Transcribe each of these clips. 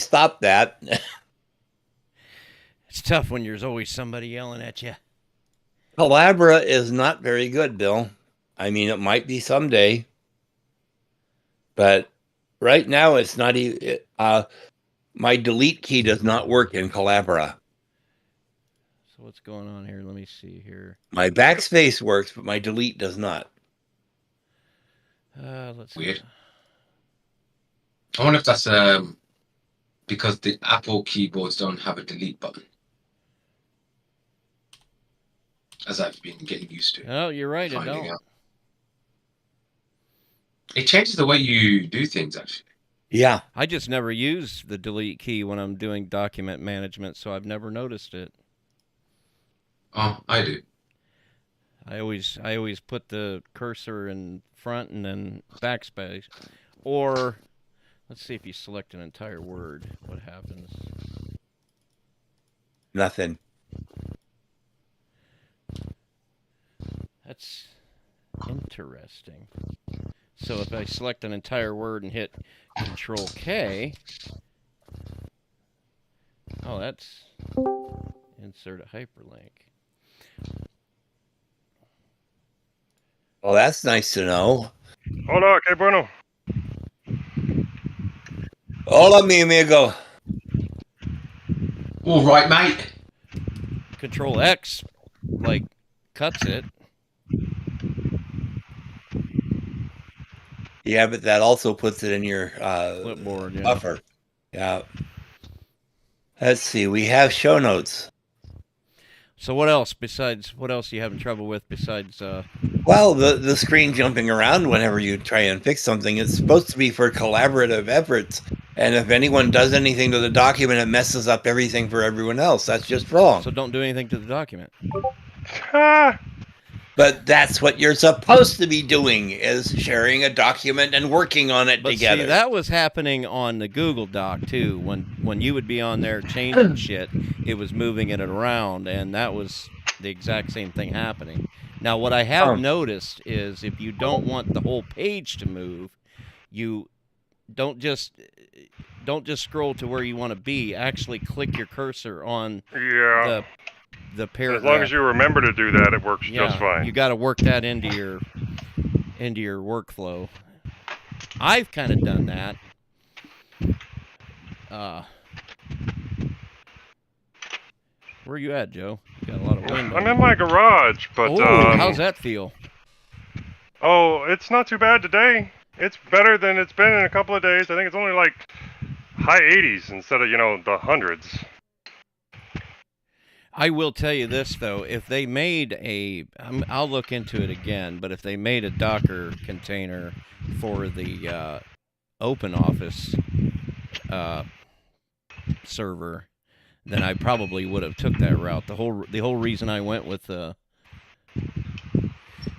stop that. It's tough when there's always somebody yelling at you. Collabora is not very good, Bill. I mean, it might be someday, but right now it's not even. My delete key does not work in Collabora. So what's going on here? Let me see here. My backspace works, but my delete does not. Let's Weird. see. I wonder if that's because the Apple keyboards don't have a delete button, as I've been getting used to. Oh, you're right. It don't. Out. It changes the way you do things, actually. Yeah. I just never use the delete key when I'm doing document management, so I've never noticed it. Oh, I do. I always put the cursor in front and then backspace. Or, let's see if you select an entire word, what happens? Nothing. That's interesting. So if I select an entire word and hit Control K, oh, that's insert a hyperlink. Well, that's nice to know. Hola, que bueno. Hola, mi amigo. All right, mate. Control X, like, cuts it. Yeah, but that also puts it in your clipboard, yeah. buffer. Yeah. Let's see. We have show notes. So what else are you having trouble with besides... Well, the screen jumping around whenever you try and fix something, it's supposed to be for collaborative efforts. And if anyone does anything to the document, it messes up everything for everyone else. That's just wrong. So don't do anything to the document. But that's what you're supposed to be doing, is sharing a document and working on it together. See, that was happening on the Google Doc, too. When you would be on there changing shit, it was moving it around, and that was the exact same thing happening. Now, what I have noticed is if you don't want the whole page to move, you don't just scroll to where you want to be. Actually click your cursor on the paragraph. As long as you remember to do that, it works just fine. You got to work that into your workflow. I've kind of done that. Where are you at, Joe? You got a lot of wind. I'm in my garage, but how's that feel? Oh, it's not too bad today. It's better than it's been in a couple of days. I think it's only like high 80s instead of, the hundreds. I will tell you this, though. If they made I'll look into it again, but if they made a Docker container for the Open Office server, then I probably would have took that route. The whole reason I went with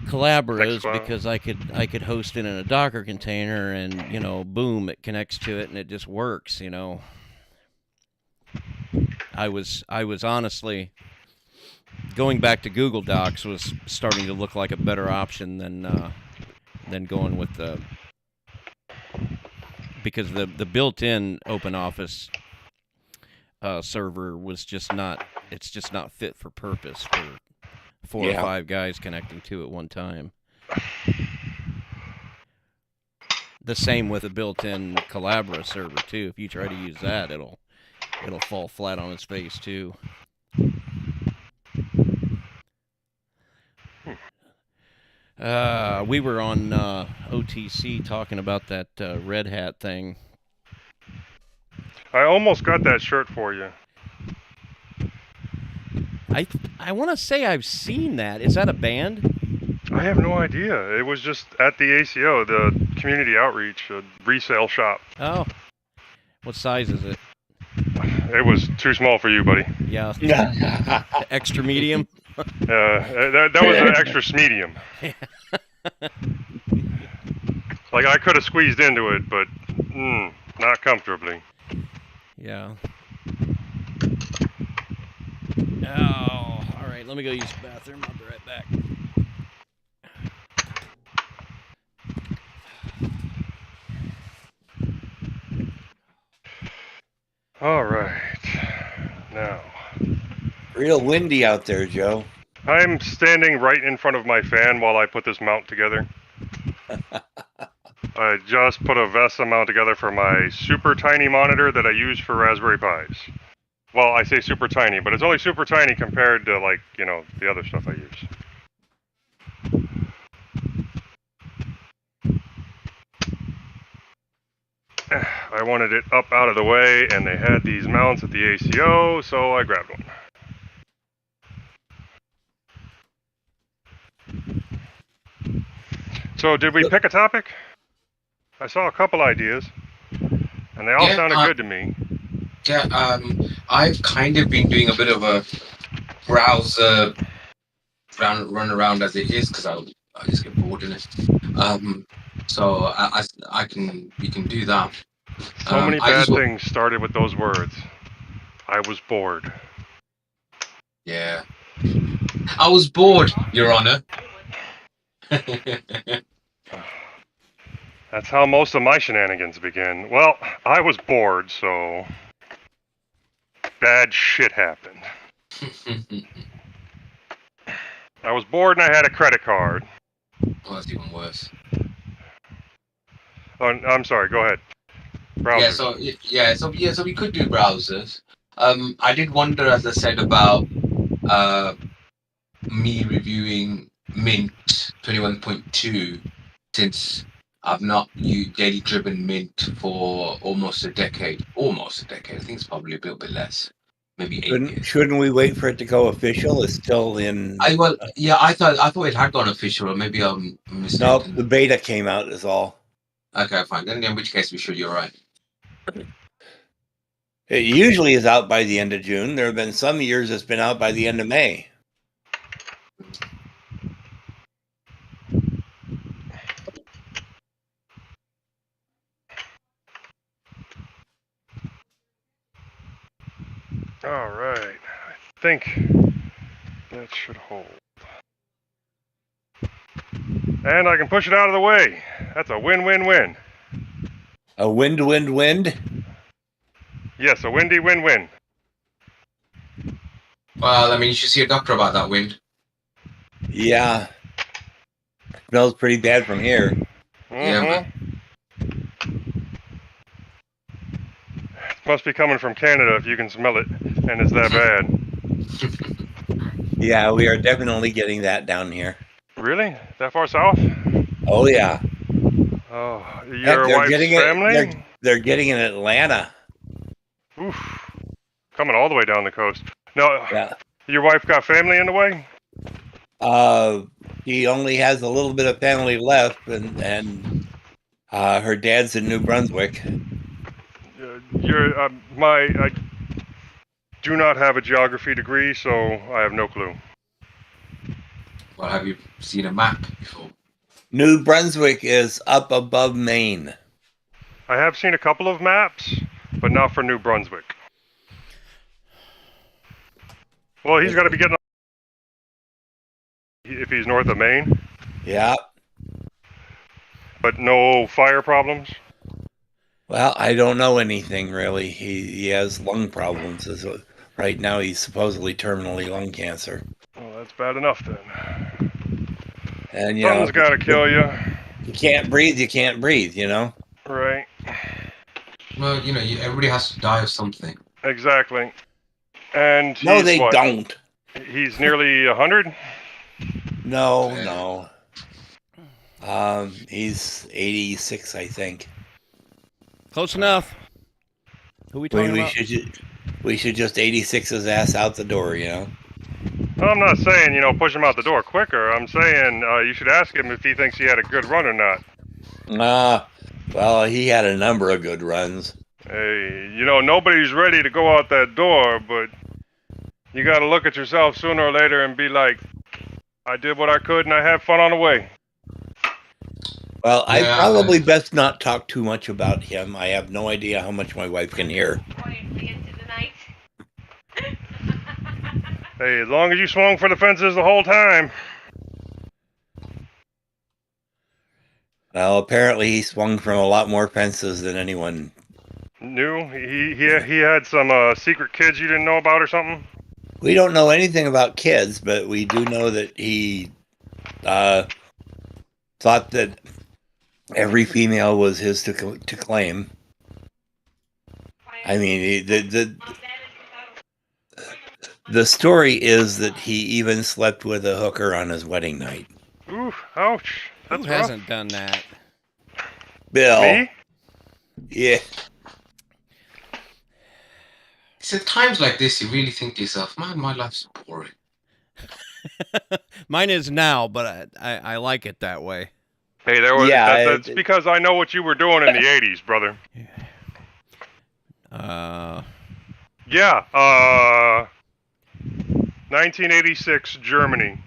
Collabora is because I could host it in a Docker container, and boom, it connects to it, and it just works. I was honestly going back to Google Docs was starting to look like a better option than going with because the built-in OpenOffice server was just not fit for purpose for 4 or 5 guys connecting to it one time. The same with a built-in Collabora server too. If you try to use that, it'll fall flat on its face too. We were on OTC talking about that Red Hat thing. I almost got that shirt for you. I want to say I've seen that. Is that a band? I have no idea. It was just at the ACO, the community outreach, resale shop. Oh. What size is it? It was too small for you, buddy. Yeah. Extra medium? That was an extra medium. Like, I could have squeezed into it, but not comfortably. Yeah. Oh, all right. Let me go use the bathroom. I'll be right back. All right. Now, Real windy out there, Joe. I'm standing right in front of my fan while I put this mount together. I just put a VESA mount together for my super tiny monitor that I use for Raspberry Pis. Well, I say super tiny, but it's only super tiny compared to, like, you know, the other stuff I use. I wanted it up out of the way, and they had these mounts at the ACO, so I grabbed one. So, did we pick a topic? I saw a couple ideas, and they all Yeah, sounded good to me. Yeah, I've kind of been doing a bit of a browser run around as it is because I just get bored in it. So we can do that. So many I bad just things started with those words. I was bored. Yeah, I was bored, Your Honor. That's how most of my shenanigans begin. Well, I was bored, so bad shit happened. I was bored and I had a credit card. Well, that's even worse. Oh, I'm sorry. Go ahead. Browsers. So we could do browsers. I did wonder, as I said, about me reviewing Mint 21.2 since I've not used daily driven Mint for almost a decade. Almost a decade. I think it's probably a little bit less. Maybe 8 years. Shouldn't we wait for it to go official? It's still in. I thought it had gone official, or maybe I'm mistaken. Nope, the beta came out is all. Okay, fine. Then in which case we should. You're right. It usually is out by the end of June. There have been some years it's been out by the end of May. All right. I think that should hold. And I can push it out of the way. That's a win-win-win. A wind? Yes, a windy win-win. Well, I mean, you should see a doctor about that wind. Yeah. Smells pretty bad from here. Yeah, man. It must be coming from Canada if you can smell it, and it's that bad. Yeah, we are definitely getting that down here. Really? That far south? Oh, yeah. Oh, your wife's family? They're getting in Atlanta. Oof. Coming all the way down the coast. No, Yeah. Your wife got family in the way? She only has a little bit of family left, and her dad's in New Brunswick. I do not have a geography degree, so I have no clue. Well, have you seen a map before? New Brunswick is up above Maine. I have seen a couple of maps, but not for New Brunswick. Well, he's got to be getting if he's north of Maine. Yeah. But no fire problems? Well, I don't know anything really. He has lung problems. Right now he's supposedly terminally lung cancer. Well, that's bad enough then. And Something's got to kill you. You can't breathe, you can't breathe, you know? Right. Well, everybody has to die of something. Exactly. And no, they don't. He's nearly 100? No. He's 86, I think. Close enough. Who are we talking about? We should just 86 his ass out the door, you know? Well, I'm not saying, push him out the door quicker. I'm saying you should ask him if he thinks he had a good run or not. Well, he had a number of good runs. Hey, nobody's ready to go out that door, but you got to look at yourself sooner or later and be like, I did what I could and I had fun on the way. Well, I probably best not talk too much about him. I have no idea how much my wife can hear. Hey, as long as you swung for the fences the whole time. Well, apparently he swung from a lot more fences than anyone Knew he had some secret kids you didn't know about or something. We don't know anything about kids, but we do know that he thought that every female was his to claim. I mean, the story is that he even slept with a hooker on his wedding night. Ooh, ouch. That's Who hasn't done that? Bill. Me? Yeah. It's at times like this you really think to yourself, man, my life's boring. Mine is now, but I like it that way. Hey, that's because I know what you were doing in the 80s, brother. Yeah, 1986, Germany.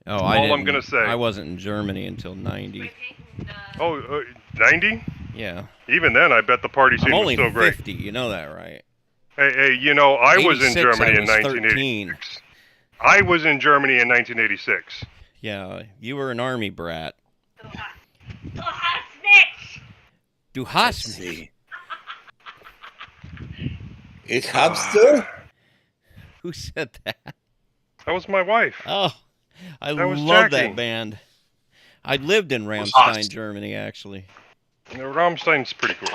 Oh, I'm gonna say. I wasn't in Germany until 90. Oh, 90? Yeah. Even then, I bet the party scene I'm was only still 50, great. you know that, right? Hey, I was in 86, Germany I in was 1986. I was in Germany in 1986. Yeah, you were an army brat. Du hast Let's mich. see. Ich hab's du? Who said that? That was my wife. Oh, I was love Jackie. that band. I lived in Ramstein, Germany, actually. Rammstein's pretty cool.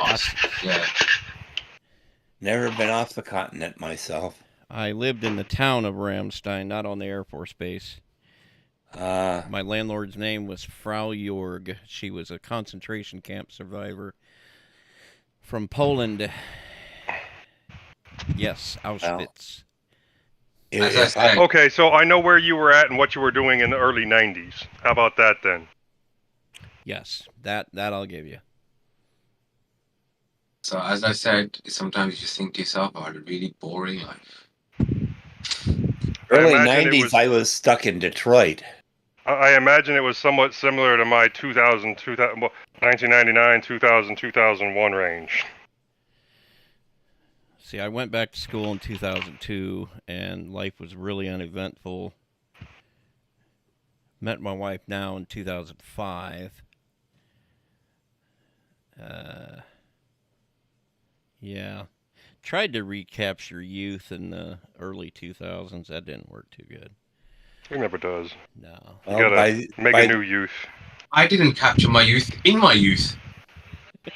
Yeah. Never been off the continent myself. I lived in the town of Ramstein, not on the Air Force Base. My landlord's name was Frau Jorg. She was a concentration camp survivor from Poland. Yes, Auschwitz. Okay, so I know where you were at and what you were doing in the early 90s. How about that then? Yes, that I'll give you. So as I said, sometimes you just think to yourself, I had a really boring life. Early 90s, I was stuck in Detroit. I imagine it was somewhat similar to my 1999, 2000, 2001 range. See, I went back to school in 2002, and life was really uneventful. Met my wife now in 2005. Yeah. Tried to recapture youth in the early 2000s. That didn't work too good. It never does. No. You gotta make a new youth. I didn't capture my youth in my youth.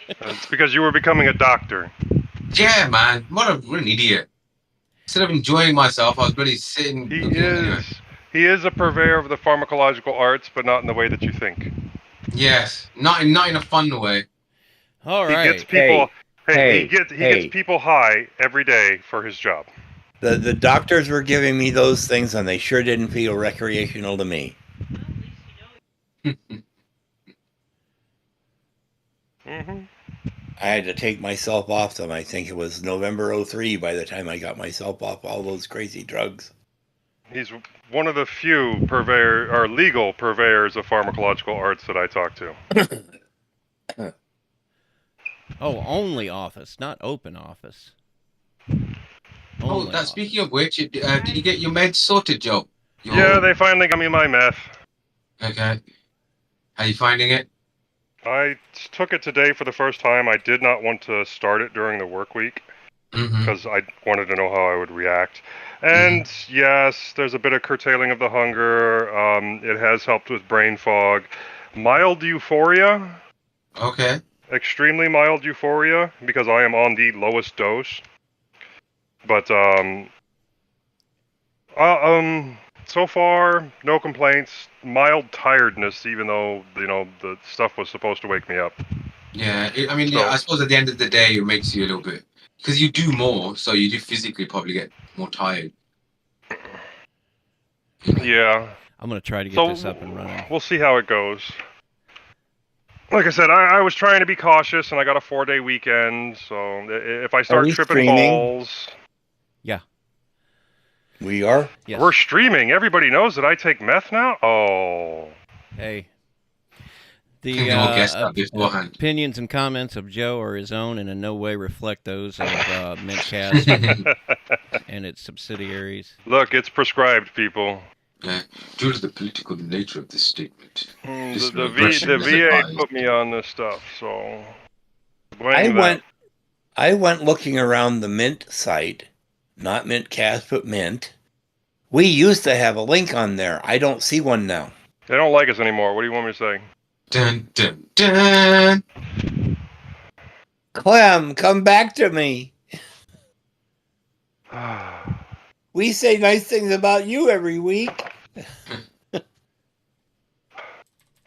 It's because you were becoming a doctor. Yeah, man. What an idiot. Instead of enjoying myself, I was really sitting. He is a purveyor of the pharmacological arts, but not in the way that you think. Yes. Not in a fun way. All right. He gets people he gets people high every day for his job. The doctors were giving me those things, and they sure didn't feel recreational to me. Mm-hmm. I had to take myself off them. I think it was November 03 by the time I got myself off all those crazy drugs. He's one of the few legal purveyors of pharmacological arts that I talk to. Oh, only office, not open office. Speaking of which, did you get your meds sorted, Joe? Yeah, they finally got me my meth. Okay. How you finding it? I took it today for the first time. I did not want to start it during the work week because I wanted to know how I would react. And yes, there's a bit of curtailing of the hunger. It has helped with brain fog. Mild euphoria. Okay. Extremely mild euphoria because I am on the lowest dose. But so far, no complaints. Mild tiredness, even though, the stuff was supposed to wake me up. Yeah, I suppose at the end of the day, it makes you a little bit... Because you do more, so you do physically probably get more tired. Yeah. I'm going to try to get this up and running. We'll see how it goes. Like I said, I was trying to be cautious, and I got a 4-day weekend, so if I start tripping balls... Yeah. We are? Yes. We're streaming. Everybody knows that I take meth now? Oh. Hey. The opinions and comments of Joe are his own and in no way reflect those of mintCast and its subsidiaries. Look, it's prescribed, people. Due to the political nature of this statement. The VA put me on this stuff, so... I I went looking around the Mint site, not mintCast, but Mint. We used to have a link on there. I don't see one now. They don't like us anymore. What do you want me to say? Dun, dun, dun. Clem, come back to me. We say nice things about you every week.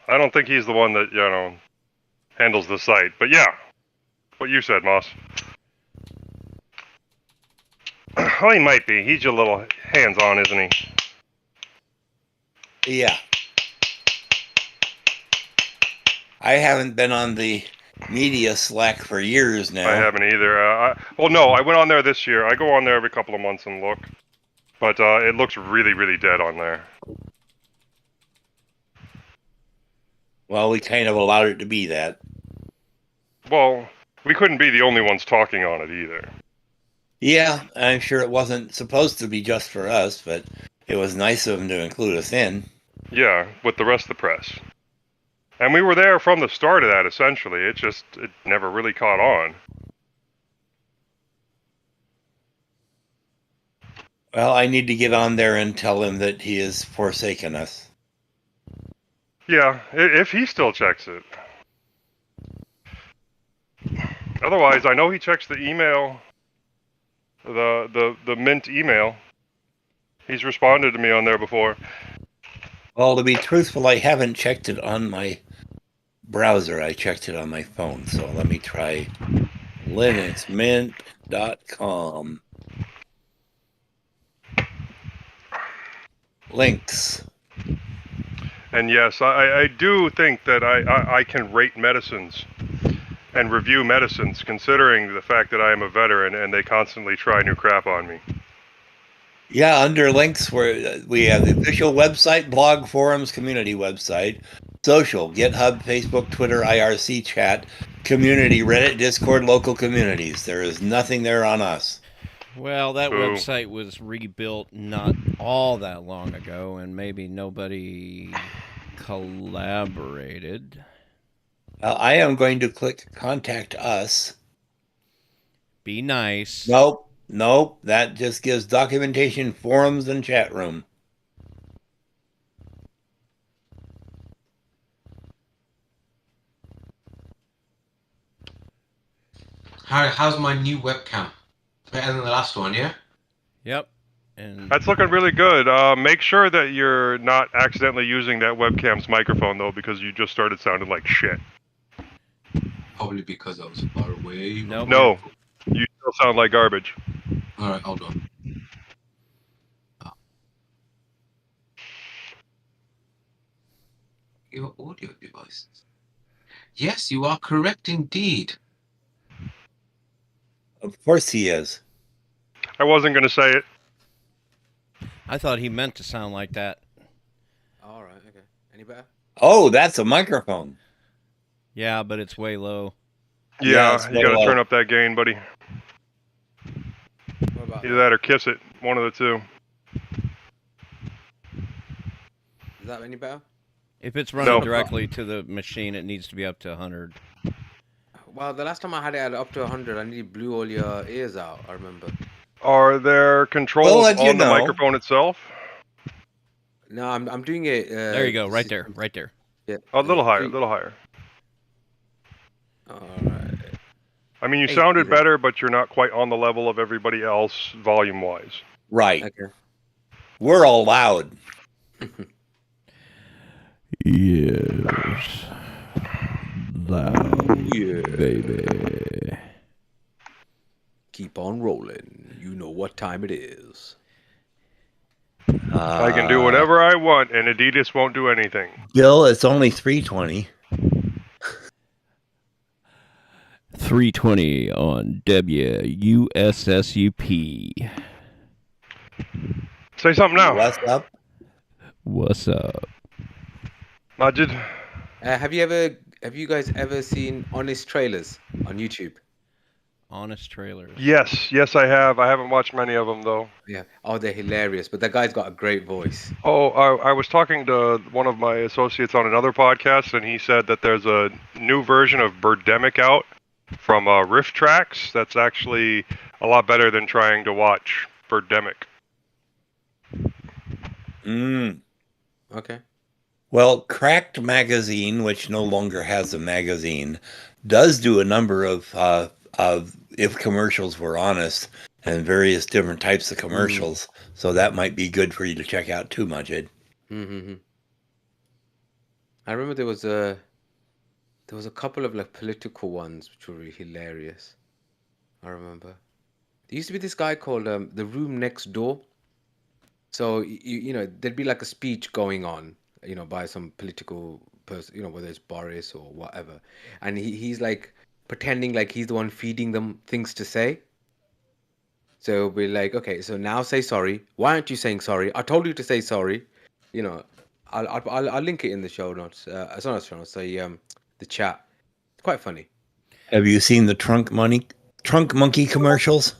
I don't think he's the one that, handles the site. But yeah, what you said, Moss. Well, he might be. He's a little hands-on, isn't he? Yeah. I haven't been on the media Slack for years now. I haven't either. No, I went on there this year. I go on there every couple of months and look. But it looks really, really dead on there. Well, we kind of allowed it to be that. Well, we couldn't be the only ones talking on it either. Yeah, I'm sure it wasn't supposed to be just for us, but it was nice of them to include us in. Yeah, with the rest of the press. And we were there from the start of that, essentially. It never really caught on. Well, I need to get on there and tell him that he has forsaken us. Yeah, if he still checks it. Otherwise, I know he checks the email, the Mint email. He's responded to me on there before. Well, to be truthful, I haven't checked it on my browser. I checked it on my phone. So let me try linuxmint.com. Links. And yes, I do think that I can rate medicines and review medicines, considering the fact that I am a veteran and they constantly try new crap on me. Yeah, under links where we have the official website, blog, forums, community website, social, GitHub, Facebook, Twitter, IRC chat, community, Reddit, Discord, local communities. There is nothing there on us. Well, that website was rebuilt not all that long ago, and maybe nobody collaborated. I am going to click contact us. Be nice. Nope. That just gives documentation, forums, and chat room. How's my new webcam? Better than the last one, yeah? Yep. And that's looking really good. Make sure that you're not accidentally using that webcam's microphone, though, because you just started sounding like shit. Probably because I was far away. Nope. No, you still sound like garbage. All right, hold on. Your audio devices. Yes, you are correct indeed. Of course he is. I wasn't going to say it. I thought he meant to sound like that. All right, okay. Any better? Oh, that's a microphone. Yeah, but it's way low. Yeah, you got to turn up that gain, buddy. What about Either that or kiss it. One of the two. Is that any better? If it's running directly to the machine, it needs to be up to 100. Well, the last time I had it up to 100, I nearly blew all your ears out, I remember. Are there controls on the microphone itself? No, I'm doing it... there you go, right there. Yeah. A little higher. All right. I mean, you sounded better, but you're not quite on the level of everybody else, volume-wise. Right. Okay. We're all loud. Yes. Loud, baby. Keep on rolling. You know what time it is. I can do whatever I want, and Adidas won't do anything. Bill, it's only 3:20. 3:20 on WUSSUP. Say something now. What's up? Majid? Have you guys ever seen Honest Trailers on YouTube? Honest Trailers. Yes, I have. I haven't watched many of them, though. Yeah. Oh, they're hilarious. But that guy's got a great voice. Oh, I was talking to one of my associates on another podcast, and he said that there's a new version of Birdemic out, from Riff Tracks. That's actually a lot better than trying to watch Birdemic. Okay. Well, Cracked Magazine, which no longer has a magazine, does do a number of if commercials were honest and various different types of commercials. So that might be good for you to check out too, Majid. Mm-hmm. I remember there was a couple of like political ones which were really hilarious. I remember there used to be this guy called The Room Next Door. So you know there'd be like a speech going on, you know, by some political person, you know, whether it's Boris or whatever, and he's like pretending like he's the one feeding them things to say. So we're like, okay, so now say sorry. Why aren't you saying sorry? I told you to say sorry. You know, I'll link it in the show notes. It's not show notes. The chat. It's quite funny. Have you seen the Trunk Monkey commercials?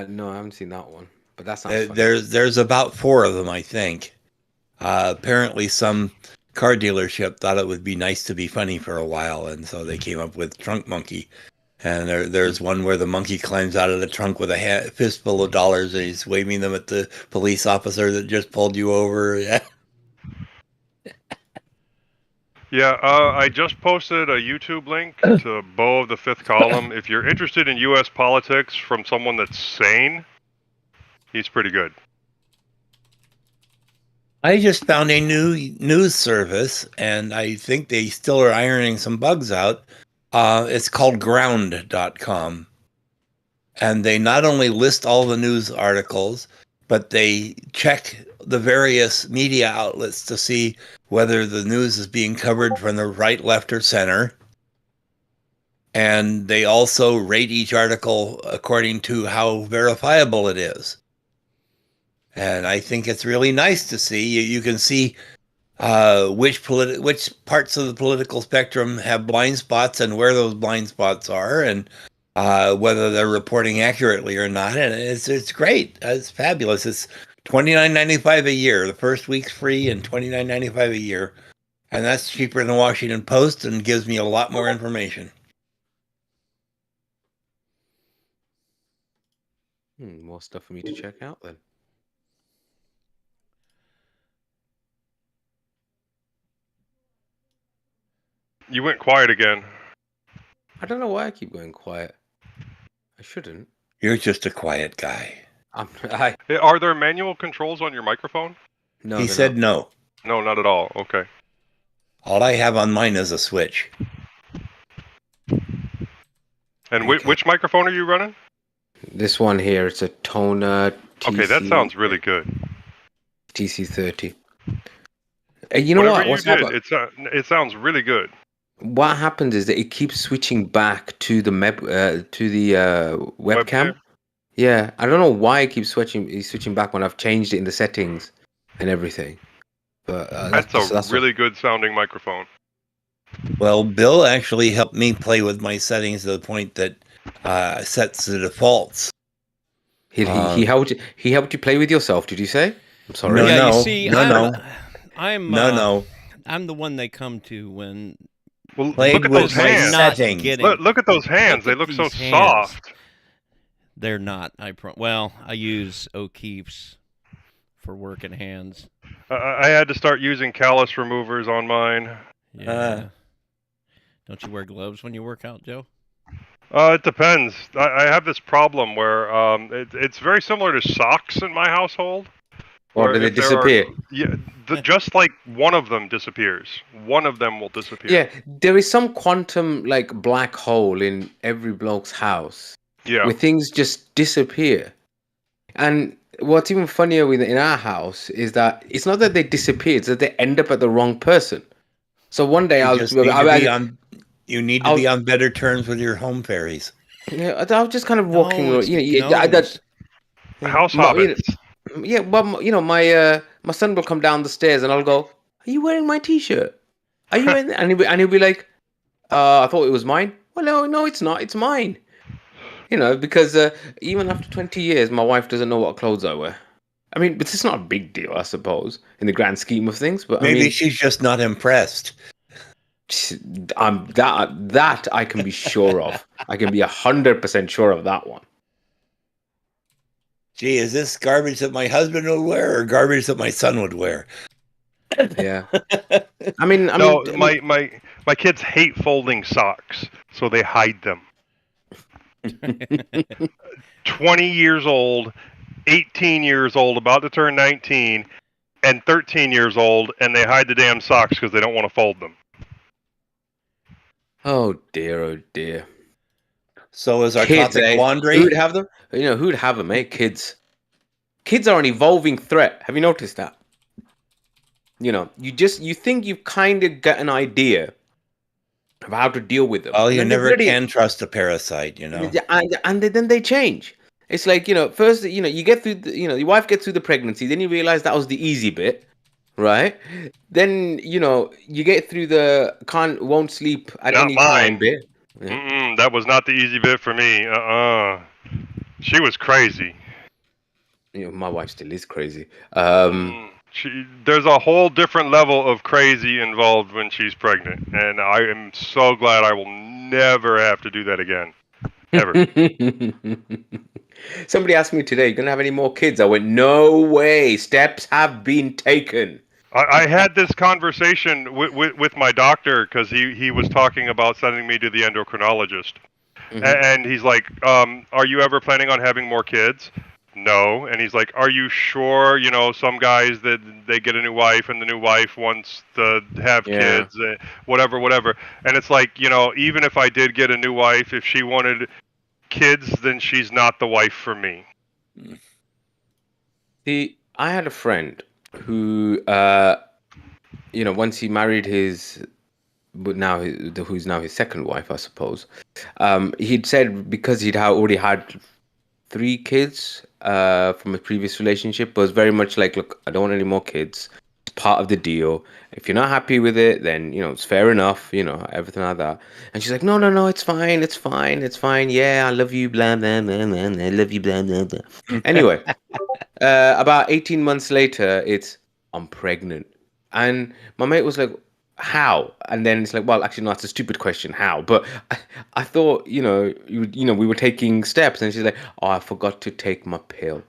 No, I haven't seen that one, but that sounds funny. There's about 4 of them, I think. Apparently, some car dealership thought it would be nice to be funny for a while, and so they came up with Trunk Monkey. And there's one where the monkey climbs out of the trunk with a fistful of dollars, and he's waving them at the police officer that just pulled you over. Yeah, I just posted a YouTube link to Beau of the Fifth Column. If you're interested in U.S. politics from someone that's sane, he's pretty good. I just found a new news service, and I think they still are ironing some bugs out. It's called ground.com. And they not only list all the news articles, but they check the various media outlets to see whether the news is being covered from the right, left, or center. And they also rate each article according to how verifiable it is. And I think it's really nice to see. You can see which parts of the political spectrum have blind spots and where those blind spots are, and whether they're reporting accurately or not. And it's great. It's fabulous. It's $29.95 a year. The first week's free and $29.95 a year, and that's cheaper than the Washington Post and gives me a lot more information. More stuff for me to check out then. You went quiet again. I don't know why I keep going quiet. I shouldn't. You're just a quiet guy. Are there manual controls on your microphone? No. He said no. No, not at all. Okay. All I have on mine is a switch. And which microphone are you running? This one here, it's a Toner TC. Okay, that sounds really good. TC30. You know what? It sounds really good. What happens is that it keeps switching back to the webcam. Yeah, I don't know why it keeps switching back when I've changed it in the settings and everything. But that's a really good sounding microphone. Well, Bill actually helped me play with my settings to the point that sets the defaults. He helped you play with yourself. Did you say? I'm sorry. No, you see, I'm I'm the one they come to when. Well, look at those hands. Look at those hands. They look so soft. They're not. I use O'Keefe's for working hands. I had to start using callus removers on mine. Yeah. Don't you wear gloves when you work out, Joe? It depends. I have this problem where it's very similar to socks in my household. Or do they disappear? Just like one of them disappears. One of them will disappear. Yeah, there is some quantum like black hole in every bloke's house. Yeah. Where things just disappear. And what's even funnier in our house is that it's not that they disappear, it's that they end up at the wrong person. So one day you need to be on better terms with your home fairies. Yeah, I was just kind of walking. House hobbits. Yeah, well, you know, my son will come down the stairs and I'll go, "Are you wearing my T-shirt? Are you in?" And he'll be like, "I thought it was mine." Well, no, it's not. It's mine. You know, because even after 20 years, my wife doesn't know what clothes I wear. I mean, but it's not a big deal, I suppose, in the grand scheme of things. But maybe she's just not impressed. That I can be sure of. I can be 100% sure of that one. Gee, is this garbage that my husband would wear or garbage that my son would wear? Yeah. I mean, my kids hate folding socks, so they hide them. 20 years old, 18 years old, about to turn 19, and 13 years old, and they hide the damn socks because they don't want to fold them. Oh dear. So is our Kids, topic laundry? Who'd have them? You know, who'd have them, eh? Kids. Kids are an evolving threat. Have you noticed that? You know, you think you've kind of got an idea of how to deal with them. Well, And you then they never can trust a parasite, then they change. It's like, first, you get through, your wife gets through the pregnancy, then you realize that was the easy bit, right? Then, you get through the won't sleep at Not any mine. time bit. Yeah. That was not the easy bit for me. She was crazy. My wife still is crazy. There's a whole different level of crazy involved when she's pregnant, and I am so glad I will never have to do that again. Ever. Somebody asked me today, "You gonna have any more kids?" I went, "No way. Steps have been taken." I had this conversation with my doctor because he was talking about sending me to the endocrinologist, and he's like, "Are you ever planning on having more kids?" No. And he's like, "Are you sure? Some guys that they get a new wife and the new wife wants to have kids, whatever." And it's like, even if I did get a new wife, if she wanted kids, then she's not the wife for me. See, I had a friend who, once he married who's now his second wife, I suppose. He'd said because he'd already had 3 kids from a previous relationship, was very much like, look, I don't want any more kids. It's part of the deal. If you're not happy with it, then it's fair enough. Everything like that. And she's like, no, it's fine. Yeah, I love you, blah blah blah blah. I love you, blah blah blah. Anyway, about 18 months later, I'm pregnant, and my mate was like, how? And then it's like, well, actually, no, that's a stupid question. How? But I thought, we were taking steps, and she's like, oh, I forgot to take my pill.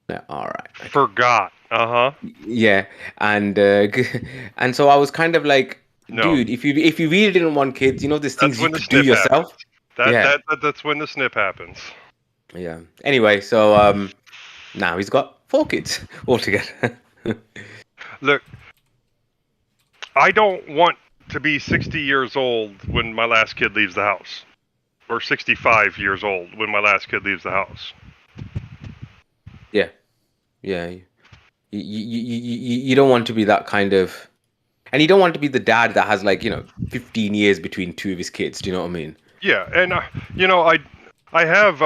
Like, all right. Okay. Forgot. Yeah, and so I was kind of like, dude, if you really didn't want kids, there's things you could do yourself. That's when the snip happens. Yeah. Anyway, so now he's got 4 kids altogether. Look, I don't want to be 60 years old when my last kid leaves the house. Or 65 years old when my last kid leaves the house. Yeah. Yeah. You don't want to be that kind of... And you don't want to be the dad that has 15 years between 2 of his kids. Do you know what I mean? Yeah, and I have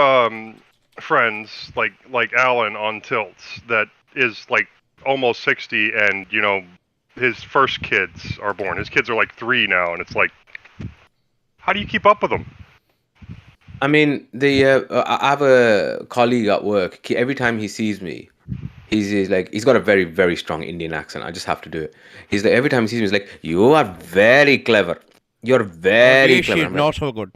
friends like Alan on Tilts that is almost 60, and his first kids are born. His kids are 3 now, and it's like, how do you keep up with them? I mean, I have a colleague at work. Every time he sees me, he's like, he's got a very, very strong Indian accent. I just have to do it. He's like, every time he sees me, he's like, you are very clever. You're very clever. Not so good.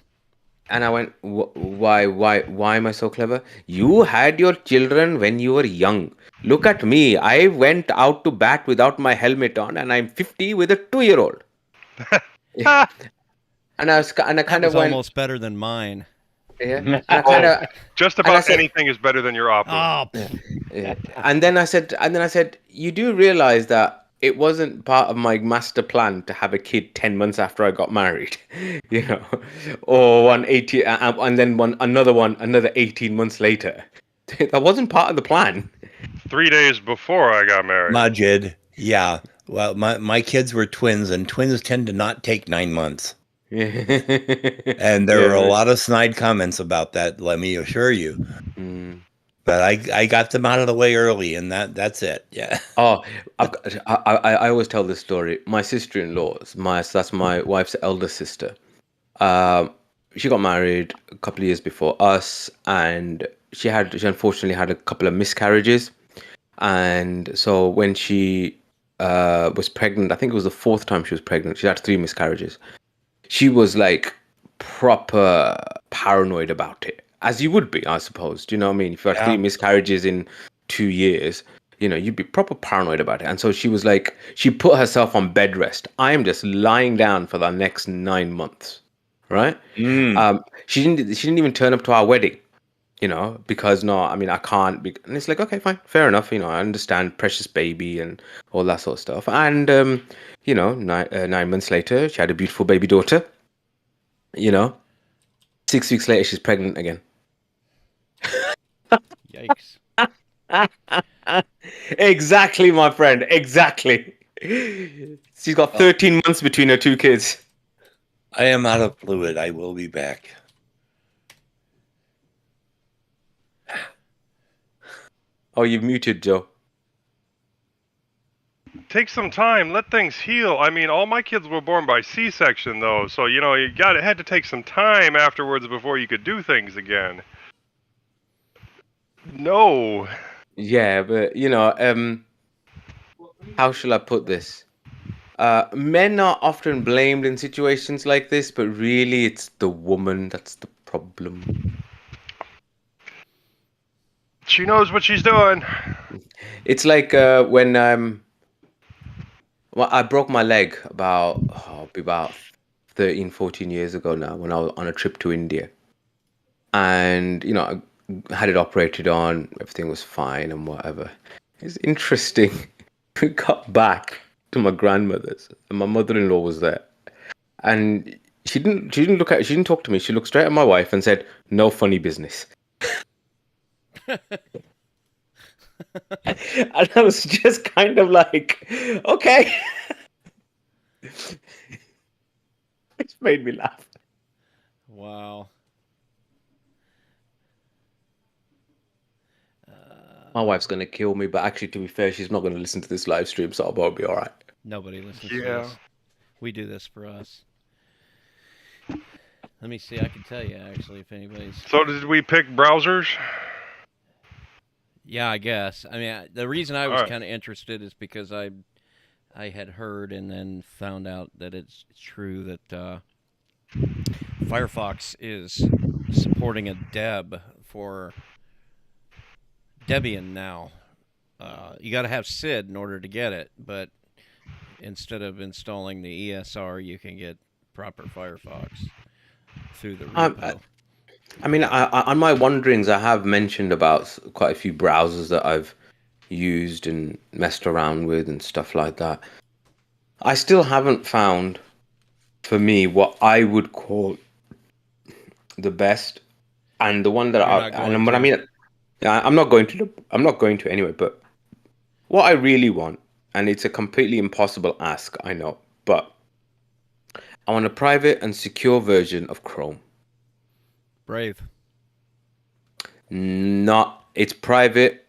And I went, why am I so clever? You had your children when you were young. Look at me. I went out to bat without my helmet on, and I'm 50 with a 2-year-old. And I kind of went, almost better than mine. Yeah. I just about anything is better than your opera. Yeah. And then I said, you do realize that it wasn't part of my master plan to have a kid 10 months after I got married, or another 18 months later. That wasn't part of the plan. 3 days before I got married. Majid, yeah. Well, my kids were twins, and twins tend to not take 9 months. And there were a lot of snide comments about that, let me assure you. But I got them out of the way early, and that's it. Yeah. Oh, I always tell this story. My sister-in-law, that's my wife's elder sister. She got married a couple of years before us, and she unfortunately had a couple of miscarriages. And so when she was pregnant, I think it was the 4th time she was pregnant. She had 3 miscarriages. she was like proper paranoid about it, as you would be, I suppose. Do you know what I mean? If you had 3 miscarriages in 2 years, you know, you'd be proper paranoid about it. And so she was like, she put herself on bed rest. I am just lying down for the next 9 months, right? She didn't even turn up to our wedding, you know, because no, I mean, I can't be, and it's like, okay, fine, fair enough, you know, I understand, precious baby and all that sort of stuff. And you know, 9 months later, she had a beautiful baby daughter, you know. 6 weeks later, she's pregnant again. Yikes. Exactly, my friend, exactly. She's got 13 months between her 2 kids. I am out of fluid. I will be back. Oh, you've muted, Joe. Take some time, let things heal. I mean, all my kids were born by C-section, though, so you know had to take some time afterwards before you could do things again. No. Yeah, but you know, how shall I put this? Men are often blamed in situations like this, but really, it's the woman that's the problem. She knows what she's doing. It's like when well, I broke my leg about 13, 14 years ago now when I was on a trip to India. And, you know, I had it operated on, everything was fine and whatever. It's interesting. We got back to my grandmother's and my mother-in-law was there. And she didn't talk to me. She looked straight at my wife and said, "No funny business." And I was just kind of like, okay. It made me laugh. Wow. My wife's going to kill me, but actually, to be fair, she's not going to listen to this live stream, so I'll be all right. Nobody listens to this. We do this for us. Let me see. I can tell you, actually, if anybody's... So did we pick browsers? Yeah, I guess. I mean, the reason I was kind of interested is because I had heard and then found out that it's true that Firefox is supporting a deb for Debian now. You got to have SID in order to get it, but instead of installing the ESR, you can get proper Firefox through the repo. I mean, on my wanderings, I have mentioned about quite a few browsers that I've used and messed around with and stuff like that. I still haven't found, for me, what I would call the best, and the one that I'm not going to anyway. But what I really want, and it's a completely impossible ask, I know, but I want a private and secure version of Chrome. Brave. It's private,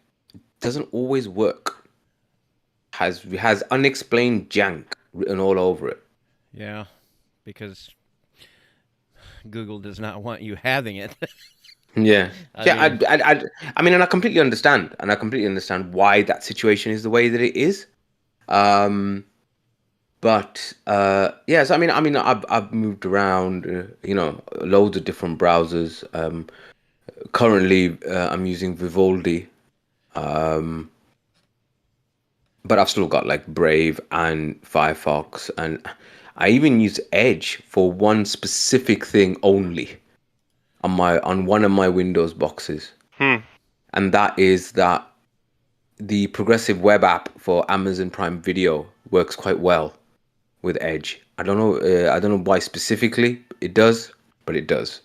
doesn't always work. Has unexplained jank written all over it. Yeah, because Google does not want you having it. Yeah. I mean, and I completely understand, why that situation is the way that it is. But yes, I mean, I've moved around, you know, loads of different browsers. Currently, I'm using Vivaldi, but I've still got like Brave and Firefox, and I even use Edge for one specific thing only on one of my Windows boxes, and that is that the progressive web app for Amazon Prime Video works quite well with Edge. I don't know why specifically it does, but it does.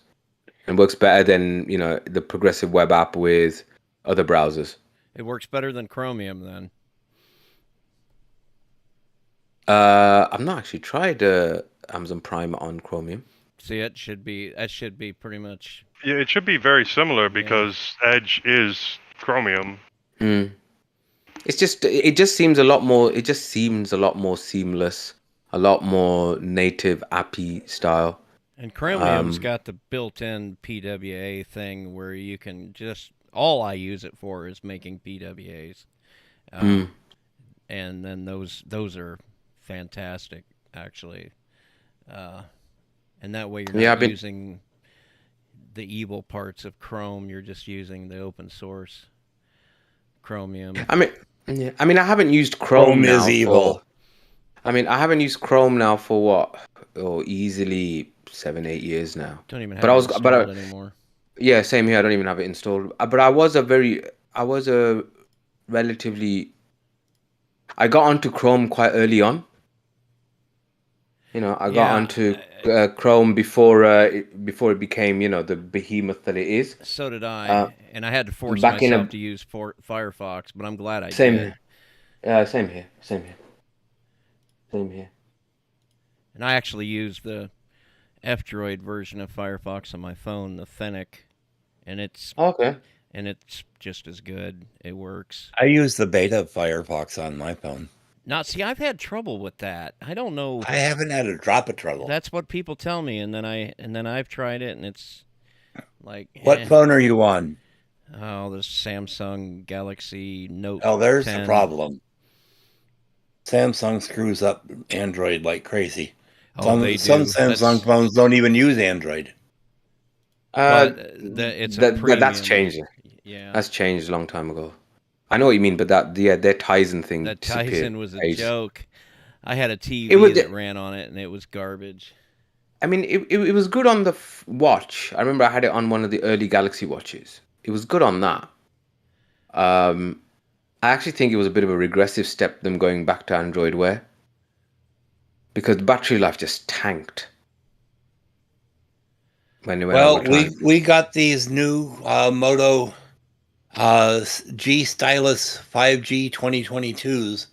It works better than, you know, the progressive web app with other browsers. It works better than Chromium then. I've not actually tried Amazon Prime on Chromium. See, that should be pretty much. Yeah, it should be very similar because Edge is Chromium. It just seems a lot more seamless, a lot more native appy style. And Chromium's got the built-in PWA thing where you can just, all I use it for is making PWAs. And then those are fantastic, actually. and that way you're Yeah, not using the evil parts of Chrome. You're just using the open source Chromium. I mean, I haven't used Chrome Chrome is now evil. I haven't used Chrome now for what? Oh, easily 7-8 years now. Don't even have But it I was, installed anymore. Yeah, same here. I don't even have it installed. But I was a relatively. I got onto Chrome quite early on. I got onto Chrome before it became, the behemoth that it is. So did I, and I had to force back in myself to use Firefox, but I'm glad I Same did. here. Same here. Same here. Same here. And I actually use the F-Droid version of Firefox on my phone, the Fennec, and it's Okay. and it's just as good. It works. I use the beta of Firefox on my phone. See, I've had trouble with that. I don't know. I haven't had a drop of trouble. That's what people tell me, and then I've tried it, and it's like. What phone are you on? Oh, the Samsung Galaxy Note. Oh, there's 10. the problem. Samsung screws up Android like crazy. Some Samsung phones don't even use Android. But it's a premium. That's changing. Yeah, that's changed a long time ago. I know what you mean, but their Tizen thing. That Tizen was a joke. I had a TV that ran on it, and it was garbage. I mean, it was good on the watch. I remember I had it on one of the early Galaxy watches. It was good on that. I actually think it was a bit of a regressive step, them going back to Android Wear, because the battery life just tanked. Well, we got these new Moto G Stylus 5G 2022s.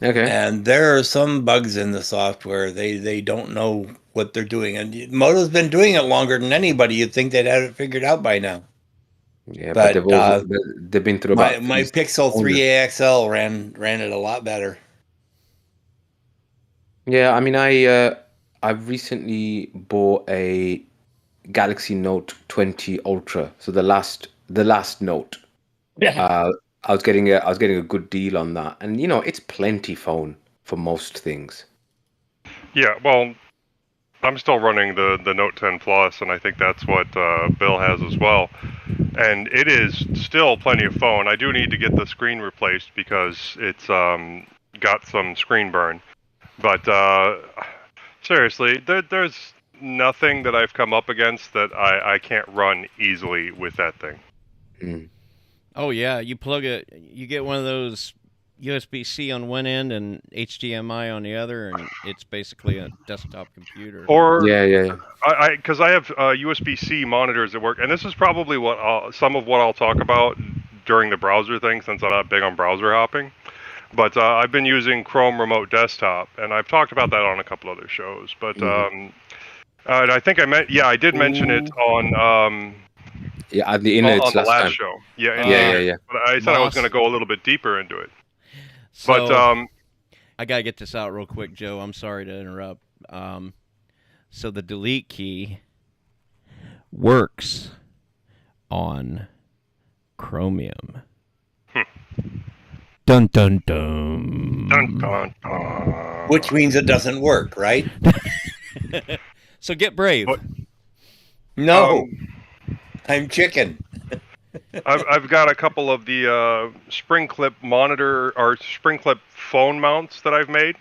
Okay. And there are some bugs in the software. They don't know what they're doing. And Moto's been doing it longer than anybody. You'd think they'd have it figured out by now. Yeah, but they've been through my Pixel 3a XL ran it a lot better. Yeah, I mean, I've recently bought a Galaxy Note 20 Ultra, so the last Note. Yeah. I was getting a good deal on that, and it's plenty phone for most things. Yeah, well, I'm still running the Note 10 Plus, and I think that's what Bill has as well. And it is still plenty of phone. I do need to get the screen replaced because it's got some screen burn. But seriously, there's nothing that I've come up against that I can't run easily with that thing. Mm. Oh yeah, you plug it, you get one of those USB-C on one end and HDMI on the other, and it's basically a desktop computer. Or yeah. Because I have USB-C monitors that work, and this is probably some of what I'll talk about during the browser thing, since I'm not big on browser hopping. But I've been using Chrome Remote Desktop, and I've talked about that on a couple other shows. But and I think I did mention it on at the innards on the last time. show. Yeah. But I said I was going to go a little bit deeper into it. So, but I gotta get this out real quick, Joe. I'm sorry to interrupt. So the delete key works on Chromium. Dun dun dun. Dun dun dun. Which means it doesn't work, right? So get brave. But, no, I'm chicken. I've got a couple of the spring clip monitor or spring clip phone mounts that I've made,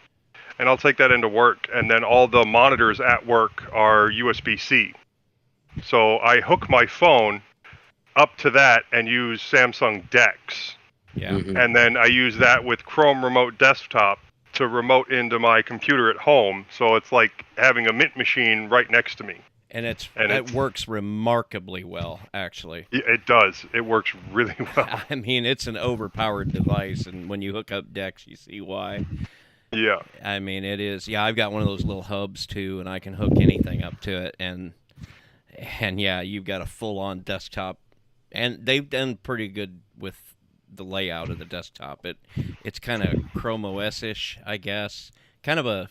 and I'll take that into work. And then all the monitors at work are USB-C. So I hook my phone up to that and use Samsung DeX. Yeah. Mm-hmm. And then I use that with Chrome Remote Desktop to remote into my computer at home. So it's like having a Mint machine right next to me. And it works remarkably well, actually. It does. It works really well. I mean, it's an overpowered device, and when you hook up DeX, you see why. Yeah. I mean, it is. Yeah, I've got one of those little hubs, too, and I can hook anything up to it. And yeah, you've got a full-on desktop. And they've done pretty good with the layout of the desktop. It's kind of Chrome OS-ish, I guess. Kind of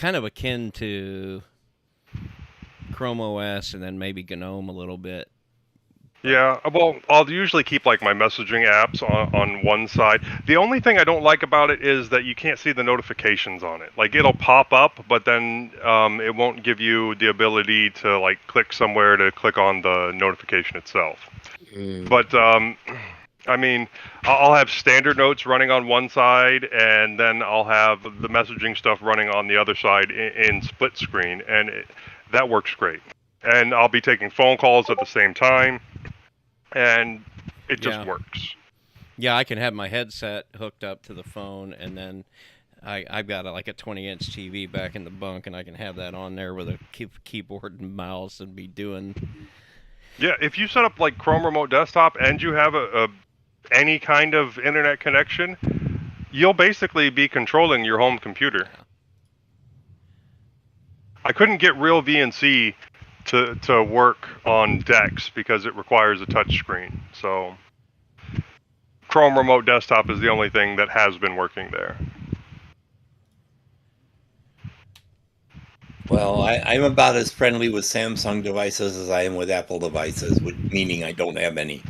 akin to Chrome OS and then maybe GNOME a little bit. Yeah, well, I'll usually keep like my messaging apps on one side. The only thing I don't like about it is that you can't see the notifications on it. Like it'll pop up, but then it won't give you the ability to like click somewhere to click on the notification itself. But I mean, I'll have standard notes running on one side, and then I'll have the messaging stuff running on the other side in split screen, and that works great. And I'll be taking phone calls at the same time, and it just works. Yeah, I can have my headset hooked up to the phone, and then I've got like a 20-inch TV back in the bunk, and I can have that on there with a keyboard and mouse and be doing. Yeah, if you set up like Chrome Remote Desktop and you have any kind of internet connection, you'll basically be controlling your home computer. I couldn't get real VNC to work on DeX because it requires a touch screen. So Chrome Remote Desktop is the only thing that has been working there. Well, I'm about as friendly with Samsung devices as I am with Apple devices, meaning I don't have any.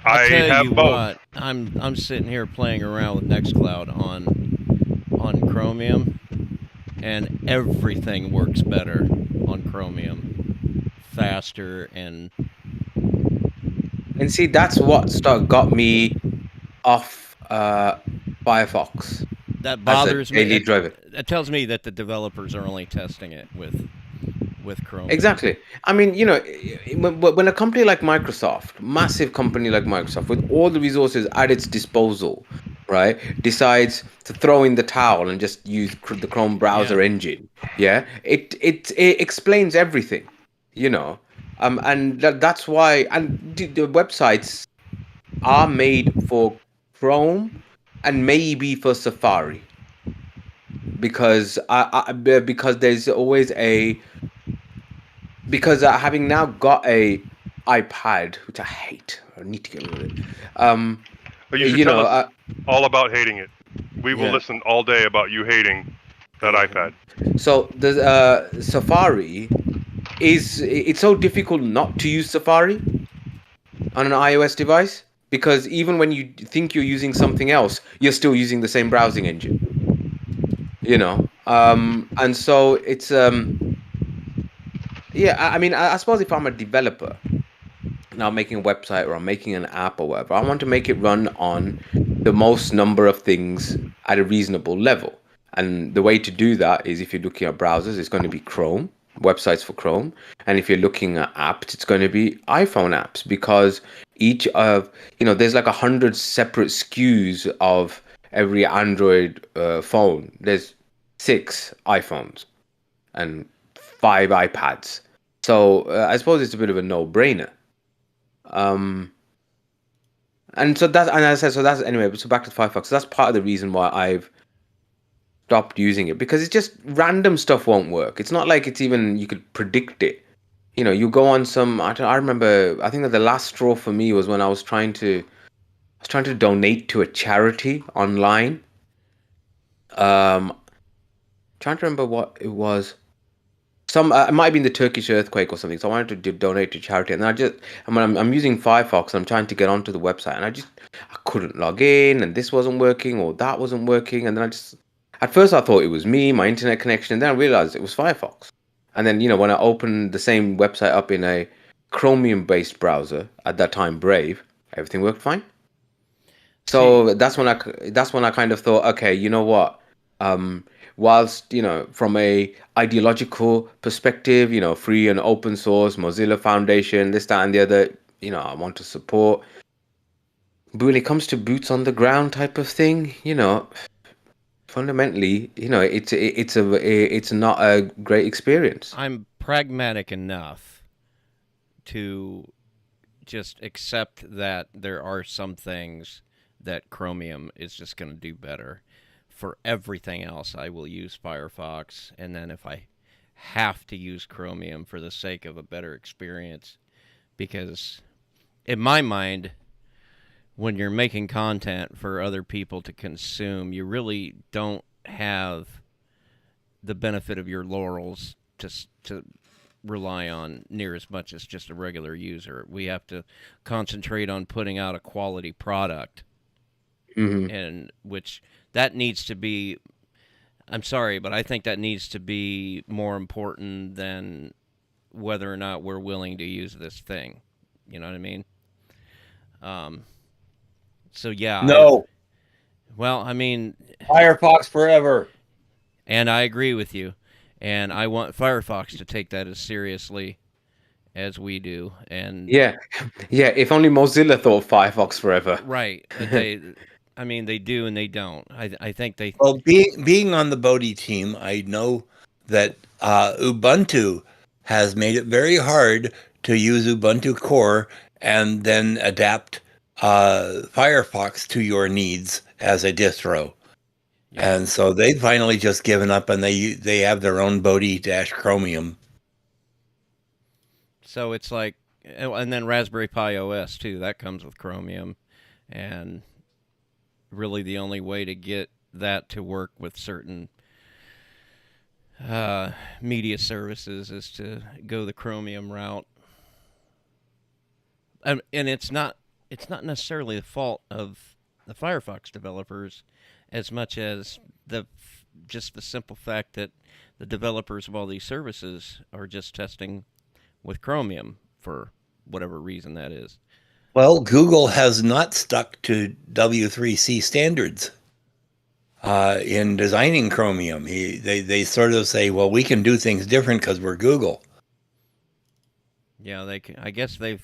I'll tell have you both. what, I'm sitting here playing around with Nextcloud on Chromium, and everything works better on Chromium, faster and see, that's what got me off Firefox. that bothers as a daily me. driver. That tells me that the developers are only testing it with Chromium. Exactly. I mean, you know, when a company like Microsoft, massive company like Microsoft, with all the resources at its disposal, right, decides to throw in the towel and just use the Chrome browser engine, it explains everything, you know, and that's why, and the websites are made for Chrome and maybe for Safari, because because there's always having now got a iPad, which I hate, I need to get rid of it. But you should tell us all about hating it. We will listen all day about you hating that iPad. So the Safari it's so difficult not to use Safari on an iOS device, because even when you think you're using something else, you're still using the same browsing engine. You know, and so it's I mean, I suppose if I'm a developer now making a website or I'm making an app or whatever, I want to make it run on the most number of things at a reasonable level. And the way to do that is, if you're looking at browsers, it's going to be Chrome, websites for Chrome. And if you're looking at apps, it's going to be iPhone apps, because each of, there's like 100 separate SKUs of every Android phone. There's 6 iPhones and 5 iPads. So I suppose it's a bit of a no-brainer. And so that's, and as I said, so that's, anyway, so back to Firefox. So that's part of the reason why I've stopped using it, because it's just random stuff won't work. It's not like it's even, you could predict it. You go on some, I remember, I think that the last straw for me was when I was trying to donate to a charity online. Trying to remember what it was. It might have been the Turkish earthquake or something. So I wanted to donate to charity, and I'm using Firefox, and I'm trying to get onto the website, and I couldn't log in, and this wasn't working or that wasn't working, and then at first I thought it was me, my internet connection, and then I realized it was Firefox. And then when I opened the same website up in a Chromium-based browser, at that time Brave, everything worked fine. So that's when I kind of thought, okay, you know what? Whilst, from a ideological perspective, free and open source, Mozilla Foundation, this, that, and the other, I want to support. But when it comes to boots on the ground type of thing, fundamentally, it's not a great experience. I'm pragmatic enough to just accept that there are some things that Chromium is just going to do better. For everything else, I will use Firefox, and then if I have to use Chromium for the sake of a better experience, because in my mind, when you're making content for other people to consume, you really don't have the benefit of your laurels to rely on near as much as just a regular user. We have to concentrate on putting out a quality product, and which that needs to be. I'm sorry, but I think that needs to be more important than whether or not we're willing to use this thing. You know what I mean? So yeah. No. I mean, Firefox forever. And I agree with you. And I want Firefox to take that as seriously as we do. And yeah. If only Mozilla thought Firefox forever. Right. But they do and they don't. I think they. Well, being on the Bodhi team, I know that Ubuntu has made it very hard to use Ubuntu Core and then adapt Firefox to your needs as a distro. Yeah. And so they've finally just given up, and they have their own Bodhi-Chromium. So it's like, and then Raspberry Pi OS too. That comes with Chromium, and really the only way to get that to work with certain media services is to go the Chromium route. And it's not necessarily the fault of the Firefox developers as much as just the simple fact that the developers of all these services are just testing with Chromium for whatever reason that is. Well, Google has not stuck to W3C standards in designing Chromium. They sort of say, well, we can do things different because we're Google. Yeah, I guess they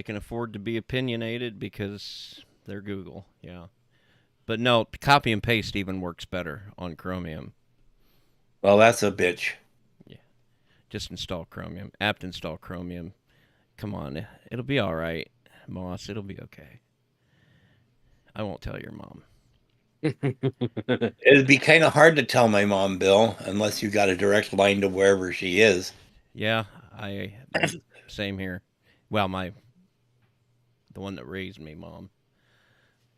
can afford to be opinionated because they're Google. Yeah. But no, copy and paste even works better on Chromium. Well, that's a bitch. Yeah. Just install Chromium. Apt install Chromium. Come on. It'll be all right, Moss. It'll be okay. I won't tell your mom. It'd be kind of hard to tell my mom, Bill, unless you got a direct line to wherever she is. Yeah, same here. Well, the one that raised me, Mom.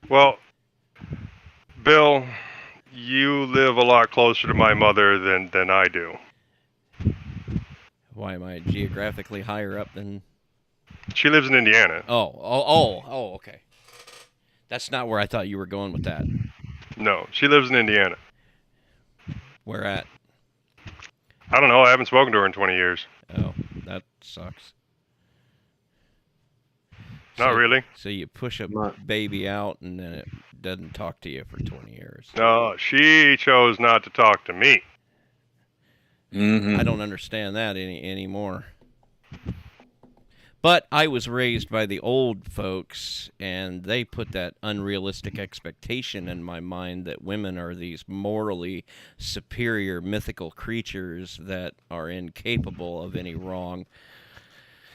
Well, Bill, you live a lot closer to my mother than I do. Why am I geographically higher up than? She lives in Indiana. Oh, okay. That's not where I thought you were going with that. No, she lives in Indiana. Where at? I don't know. I haven't spoken to her in 20 years. Oh, that sucks. Not really. So you push a baby out and then it doesn't talk to you for 20 years. No, she chose not to talk to me. I don't understand that anymore. But I was raised by the old folks, and they put that unrealistic expectation in my mind that women are these morally superior mythical creatures that are incapable of any wrong.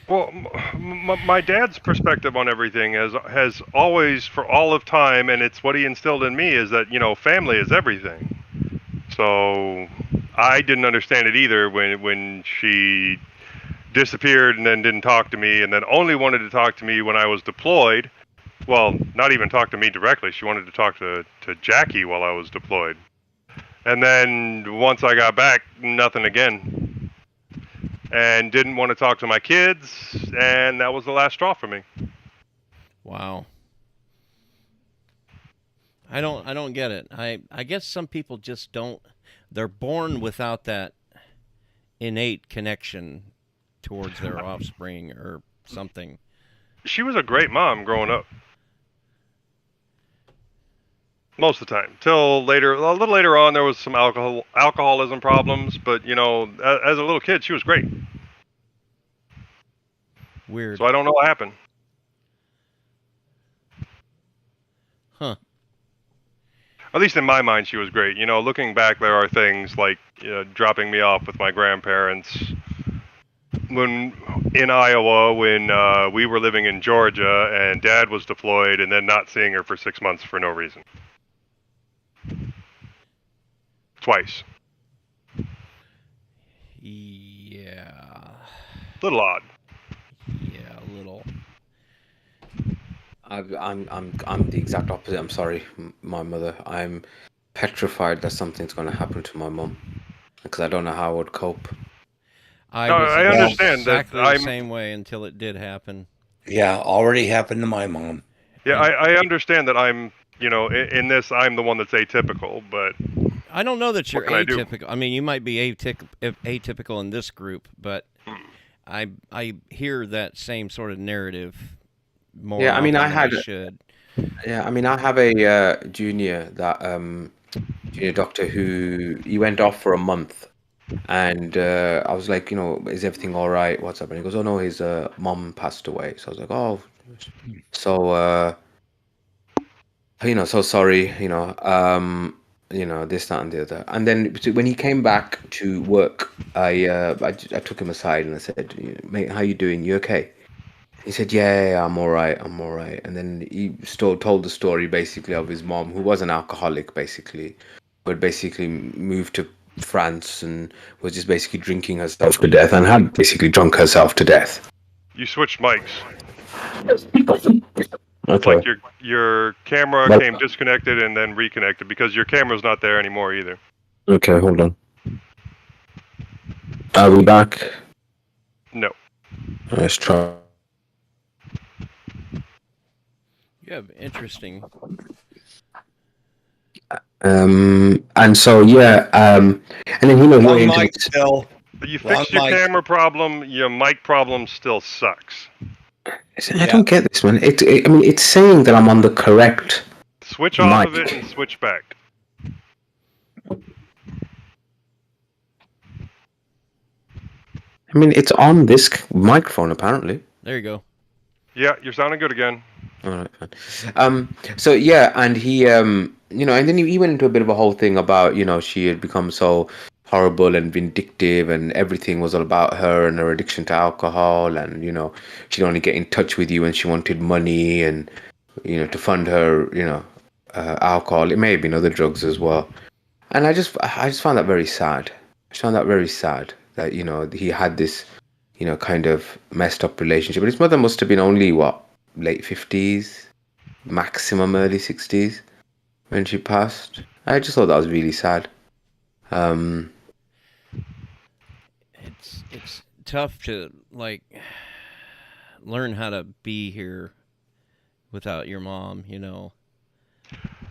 Well, my dad's perspective on everything has always, for all of time, and it's what he instilled in me, is that, family is everything. So I didn't understand it either when she disappeared and then didn't talk to me, and then only wanted to talk to me when I was deployed. Well, not even talk to me directly. She wanted to talk to Jackie while I was deployed. And then once I got back, nothing again. And didn't want to talk to my kids, and that was the last straw for me. Wow. I don't get it. I guess some people just don't. They're born without that innate connection towards their offspring or something. She was a great mom growing up. Most of the time. Till later, a little later on, there was some alcoholism problems, but, as a little kid, she was great. Weird. So I don't know what happened. Huh. At least in my mind, she was great. Looking back, there are things like dropping me off with my grandparents in Iowa when we were living in Georgia and Dad was deployed, and then not seeing her for 6 months for no reason. Twice. Yeah. Little odd. Yeah, a little. I'm the exact opposite. I'm sorry, my mother. I'm petrified that something's going to happen to my mum because I don't know how I would cope. I understand exactly that the same way until it did happen. Yeah, already happened to my mom. Yeah, I understand that I'm, in this, I'm the one that's atypical, but I don't know that you're can I do? atypical. I mean, you might be atypical in this group, but I hear that same sort of narrative more Yeah, I mean, often I than I had, should. yeah, I mean, I have a junior that junior doctor who he went off for a month, and I was like, is everything all right? What's up? And he goes, oh no, his mom passed away. So I was like, oh, so so sorry, this, that, and the other. And then when he came back to work, I took him aside and I said, mate, how you doing? You okay? He said, yeah, I'm all right, I'm all right. And then he still told the story basically of his mom, who was an alcoholic basically, who had basically moved to France and was just basically drinking herself to death and had basically drunk herself to death. You switched mics. Okay. Like your camera came disconnected and then reconnected because your camera's not there anymore either. Okay, hold on. Are we back? No. Let's try. Yeah, interesting. And so yeah, and then he Long went into mic, this. Bill. You Long fixed your mic. camera problem. Your mic problem still sucks. I don't get this, man. I mean, it's saying that I'm on the correct. Switch off of mic. it and switch back. I mean, it's on this microphone apparently. There you go. Yeah, you're sounding good again. All right, fine. So yeah, and he, and then he went into a bit of a whole thing about, she had become so horrible and vindictive, and everything was all about her and her addiction to alcohol, and she'd only get in touch with you when she wanted money, and to fund her, alcohol. It may have been other drugs as well, and I just found that very sad. I found that very sad that he had this, kind of messed up relationship. But his mother must have been only late 50s, maximum early 60s when she passed. I just thought that was really sad. It's tough to learn how to be here without your mom,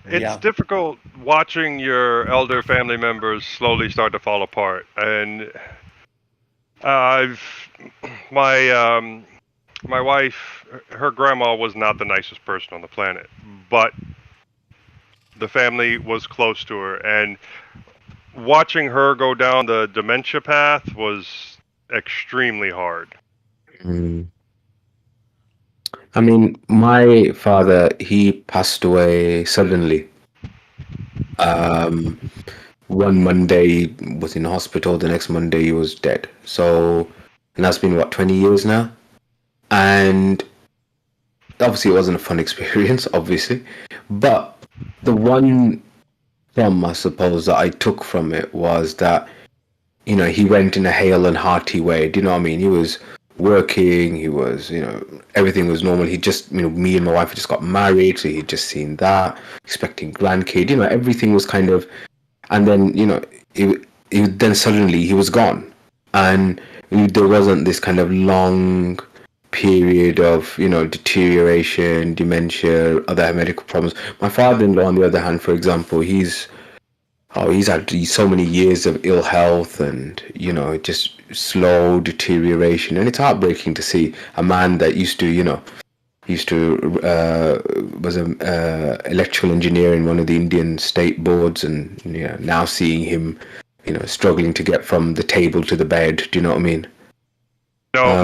It's difficult watching your elder family members slowly start to fall apart, and my wife, her grandma was not the nicest person on the planet, but the family was close to her, and watching her go down the dementia path was extremely hard. I mean, my father, he passed away suddenly. One Monday he was in hospital, the next Monday he was dead. So, and that's been 20 years now. And obviously it wasn't a fun experience, obviously. But the one from, I suppose, that I took from it was that, he went in a hale and hearty way. Do you know what I mean? He was working, he was, everything was normal. He just, me and my wife just got married, so he'd just seen that, expecting grandkid, everything was kind of, and then, then suddenly he was gone. And there wasn't this kind of long period of, deterioration, dementia, other medical problems. My father-in-law, on the other hand, for example, he's had so many years of ill health and, just slow deterioration. And it's heartbreaking to see a man that was an electrical engineer in one of the Indian state boards, and now seeing him, struggling to get from the table to the bed. Do you know what I mean? No,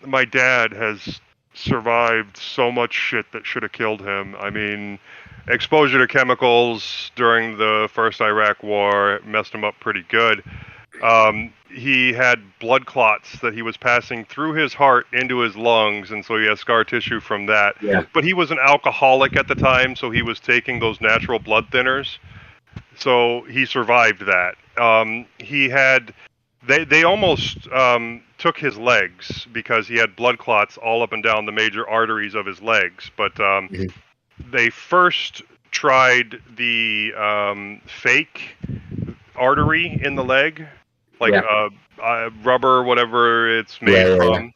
my dad has survived so much shit that should have killed him. I mean, exposure to chemicals during the first Iraq war messed him up pretty good. He had blood clots that he was passing through his heart into his lungs, and so he has scar tissue from that. Yeah. But he was an alcoholic at the time, so he was taking those natural blood thinners. So he survived that. They almost took his legs because he had blood clots all up and down the major arteries of his legs. But they first tried the fake artery in the leg, rubber, whatever it's made from.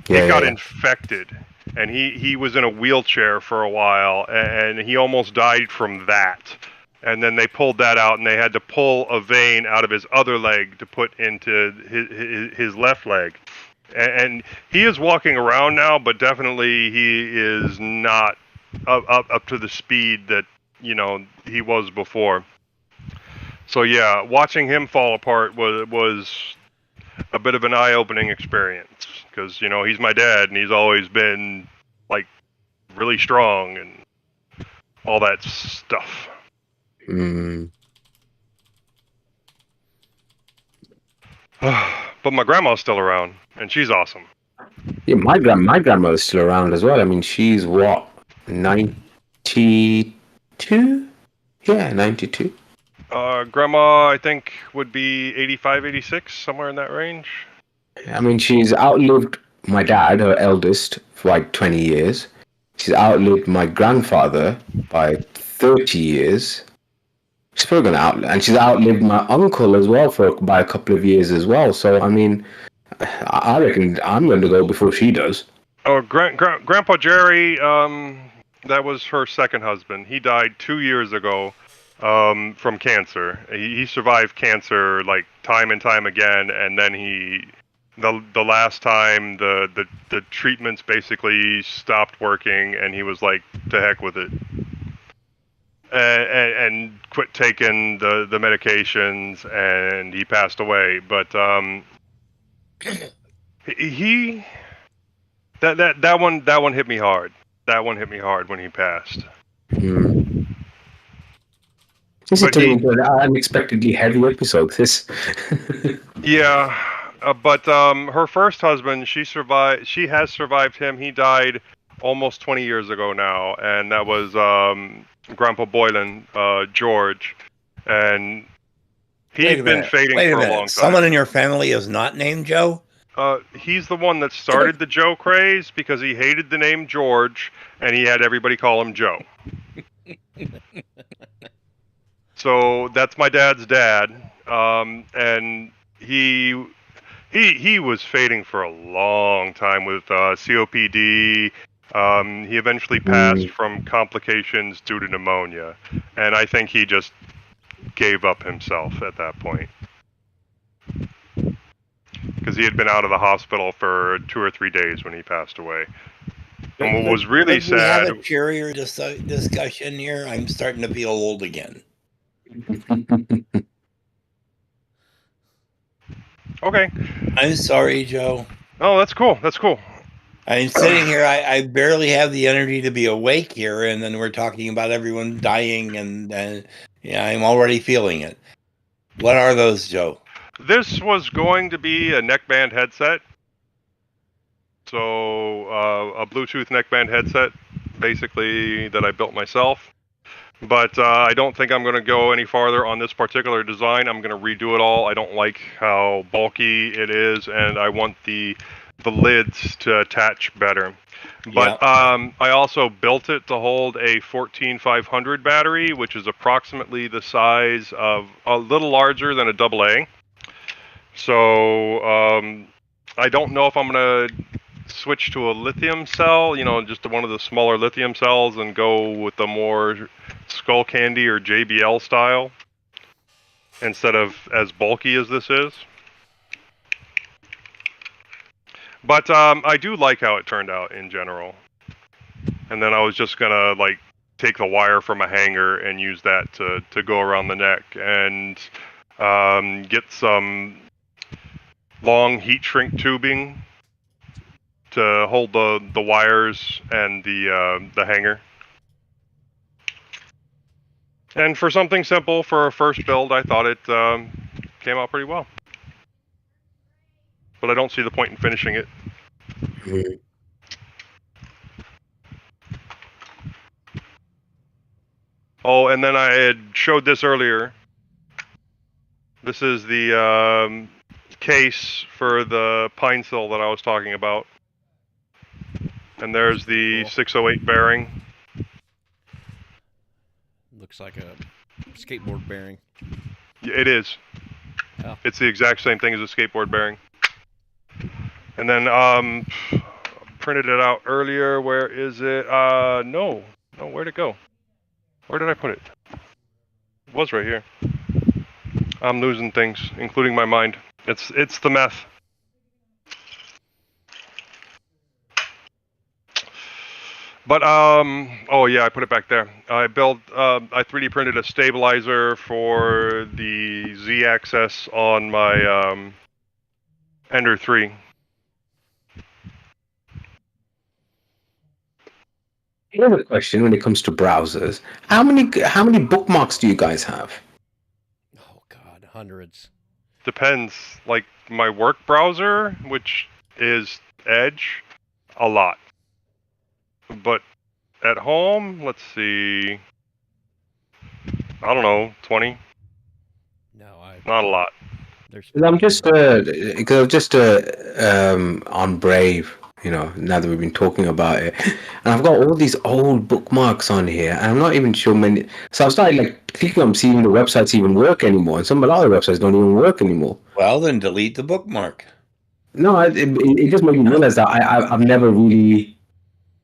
Yeah, It got infected, and he was in a wheelchair for a while, and he almost died from that. And then they pulled that out, and they had to pull a vein out of his other leg to put into his left leg. And he is walking around now, but definitely he is not up to the speed that he was before. So yeah, watching him fall apart was a bit of an eye-opening experience, because he's my dad, and he's always been like really strong and all that stuff. But my grandma's still around, and she's awesome. Yeah, my grandmother's still around as well. I mean, she's what, 92? Yeah, 92. Grandma, I think, would be 85, 86, somewhere in that range. I mean, she's outlived my dad, her eldest, for like 20 years. She's outlived my grandfather by 30 years. She's probably going to outlive, and she's outlived my uncle as well by a couple of years as well. So, I mean, I reckon I'm going to go before she does. Oh, Grandpa Jerry, that was her second husband. He died 2 years ago from cancer. He survived cancer like time and time again, and then the last time the treatments basically stopped working, and he was like, to heck with it. And quit taking the medications, and he passed away. But that one hit me hard. That one hit me hard when he passed. This is turning into an unexpectedly heavy episode. This. Yeah, but her first husband, she has survived him. He died almost 20 years ago now, and that was Grandpa Boylan, George, and he's been fading for a long time. Someone in your family is not named Joe? He's the one that started the Joe craze because he hated the name George, and he had everybody call him Joe. So that's my dad's dad, and he was fading for a long time with COPD. He eventually passed from complications due to pneumonia, and I think he just gave up himself at that point, because he had been out of the hospital for 2 or 3 days when he passed away. And what was really sad... We have a cheerier discussion here. I'm starting to feel old again. Okay. I'm sorry, Joe. Oh, that's cool. That's cool. I'm sitting here. I barely have the energy to be awake here, and then we're talking about everyone dying, and yeah, I'm already feeling it. What are those, Joe? This was going to be a neckband headset. So a Bluetooth neckband headset, basically, that I built myself. But I don't think I'm going to go any farther on this particular design. I'm going to redo it all. I don't like how bulky it is, and I want the lids to attach better. But I also built it to hold a 14500 battery, which is approximately the size of a little larger than a AA. So I don't know if I'm going to switch to a lithium cell, just one of the smaller lithium cells, and go with the more Skull Candy or JBL style instead of as bulky as this is. But I do like how it turned out in general. And then I was just gonna take the wire from a hanger and use that to go around the neck, and get some long heat shrink tubing to hold the wires and the hanger. And for something simple for a first build, I thought it came out pretty well. But I don't see the point in finishing it. Oh, and then I had showed this earlier. This is the case for the pine sill that I was talking about. And there's the 608 bearing. Looks like a skateboard bearing. It is. Oh. It's the exact same thing as a skateboard bearing. And then printed it out earlier. Where is it? No, where'd it go? Where did I put it? It was right here. I'm losing things, including my mind. It's the meth. But oh yeah, I put it back there. I 3D printed a stabilizer for the Z-axis on my Ender 3. Here's a question when it comes to browsers. How many bookmarks do you guys have? Oh God, hundreds. Depends. Like my work browser, which is Edge, a lot. But at home, let's see. I don't know, 20. No, Not a lot. I'm just on Brave, now that we've been talking about it, and I've got all these old bookmarks on here, and I'm not even sure many. So I started like clicking on seeing the websites even work anymore, and a lot of the websites don't even work anymore. Well, then delete the bookmark. No, it just made me realize that I've never really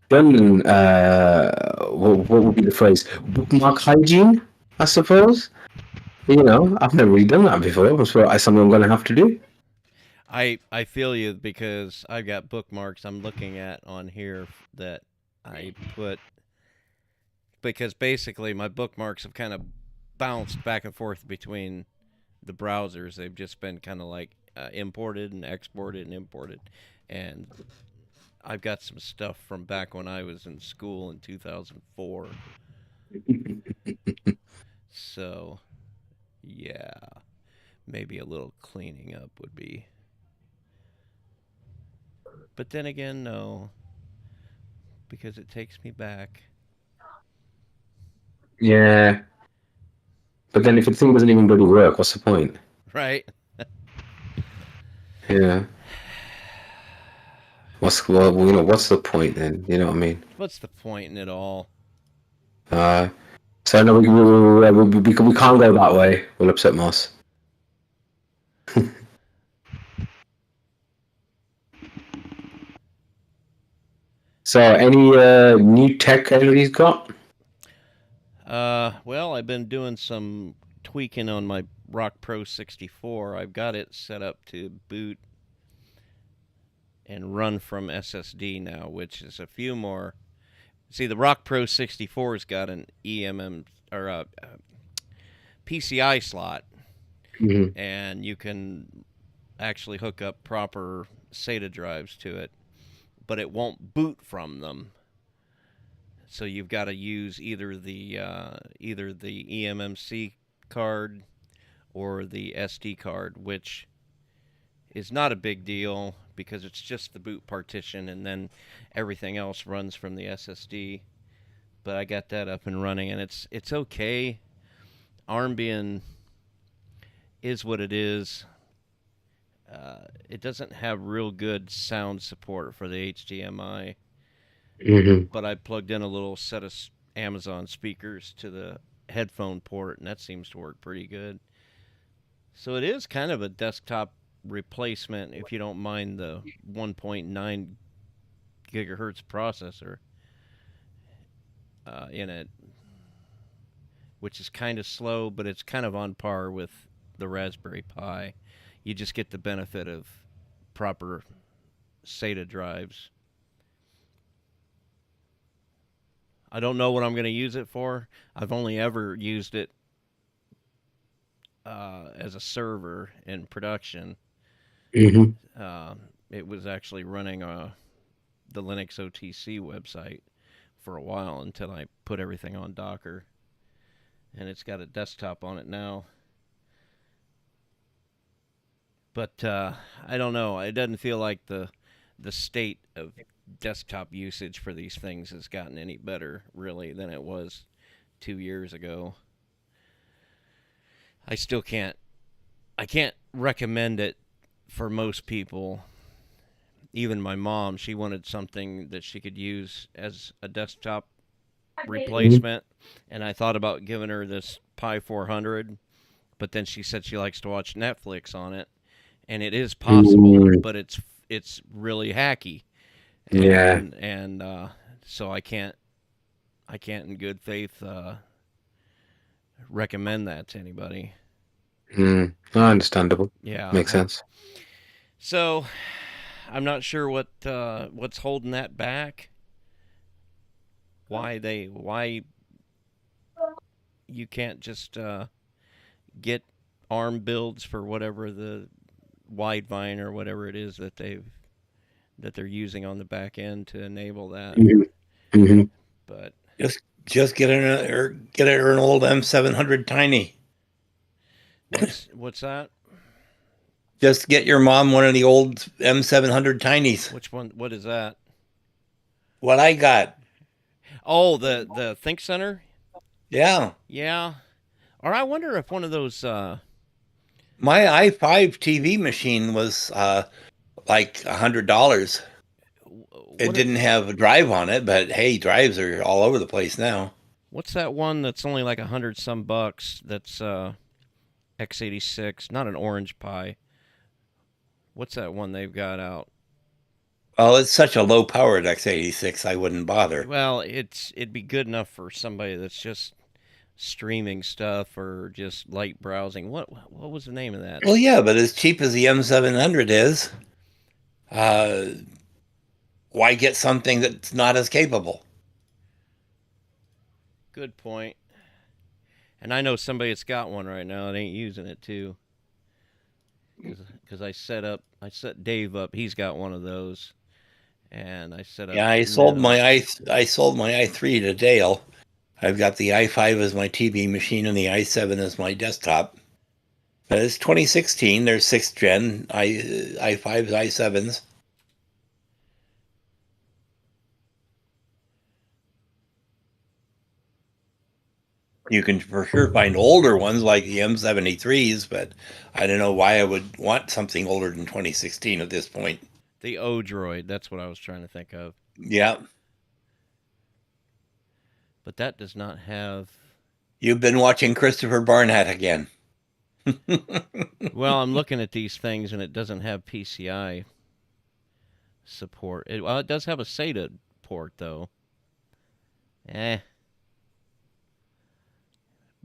done what would be the phrase, bookmark hygiene, I suppose. I've never really done that before. It's something I'm going to have to do. I feel you, because I've got bookmarks I'm looking at on here that I put, because basically my bookmarks have kind of bounced back and forth between the browsers. They've just been kind of like imported and exported and imported, and I've got some stuff from back when I was in school in 2004. So, yeah, maybe a little cleaning up would be. But then again, no, because it takes me back. Yeah. But then if the thing doesn't even really work, what's the point? Right? Yeah. What's the point then? You know what I mean? What's the point in it all? So no, we can't go that way. We'll upset Moss. So any new tech anybody's got? Well, I've been doing some tweaking on my Rock Pro 64. I've got it set up to boot and run from SSD now, which is a few more. See, the Rock Pro 64's got an EMM or a PCI slot, and you can actually hook up proper SATA drives to it, but it won't boot from them. So you've got to use either the eMMC card or the SD card, which is not a big deal because it's just the boot partition, and then everything else runs from the SSD. But I got that up and running, and it's okay. Armbian is what it is. It doesn't have real good sound support for the HDMI. But I plugged in a little set of Amazon speakers to the headphone port, and that seems to work pretty good. So it is kind of a desktop replacement if you don't mind the 1.9 gigahertz processor in it, which is kind of slow, but it's kind of on par with the Raspberry Pi. You just get the benefit of proper SATA drives. I don't know what I'm going to use it for. I've only ever used it as a server in production. It was actually running the Linux OTC website for a while until I put everything on Docker. And it's got a desktop on it now. But I don't know. It doesn't feel like the state of desktop usage for these things has gotten any better, really, than it was 2 years ago. I still can't recommend it for most people. Even my mom, she wanted something that she could use as a desktop replacement, and I thought about giving her this Pi 400, but then she said she likes to watch Netflix on it, and it is possible, but it's really hacky. Yeah. And so I can't in good faith recommend that to anybody. Understandable. Yeah. Makes sense. So I'm not sure what's holding that back. Why you can't just get ARM builds for whatever the Widevine or whatever it is that they're using on the back end to enable that. But just get an old M700 Tiny. What's that? Just get your mom one of the old M700 Tinies. Which one? What is that? What I got. Oh, the Think Center? Yeah. Yeah. Or I wonder if one of those my i5 TV machine was like $100. It didn't have a drive on it, but hey, drives are all over the place now. What's that one that's only like $100 some bucks? That's x86, not an Orange Pi. What's that one they've got out? Well, it's such a low-powered x86, I wouldn't bother. Well, it'd be good enough for somebody that's just streaming stuff or just light browsing. What was the name of that? Well, yeah, but as cheap as the M700 is, why get something that's not as capable? Good point. And I know somebody that's got one right now that ain't using it too. Because I set Dave up. He's got one of those, and I set up. Yeah, I sold my i3 to Dale. I've got the i5 as my TV machine and the i7 as my desktop. But it's 2016. There's 6th gen i5s, i7s. You can for sure find older ones like the M73s, but I don't know why I would want something older than 2016 at this point. The Odroid, that's what I was trying to think of. Yeah. But that does not have... You've been watching Christopher Barnett again. Well, I'm looking at these things, and it doesn't have PCI support. It does have a SATA port, though.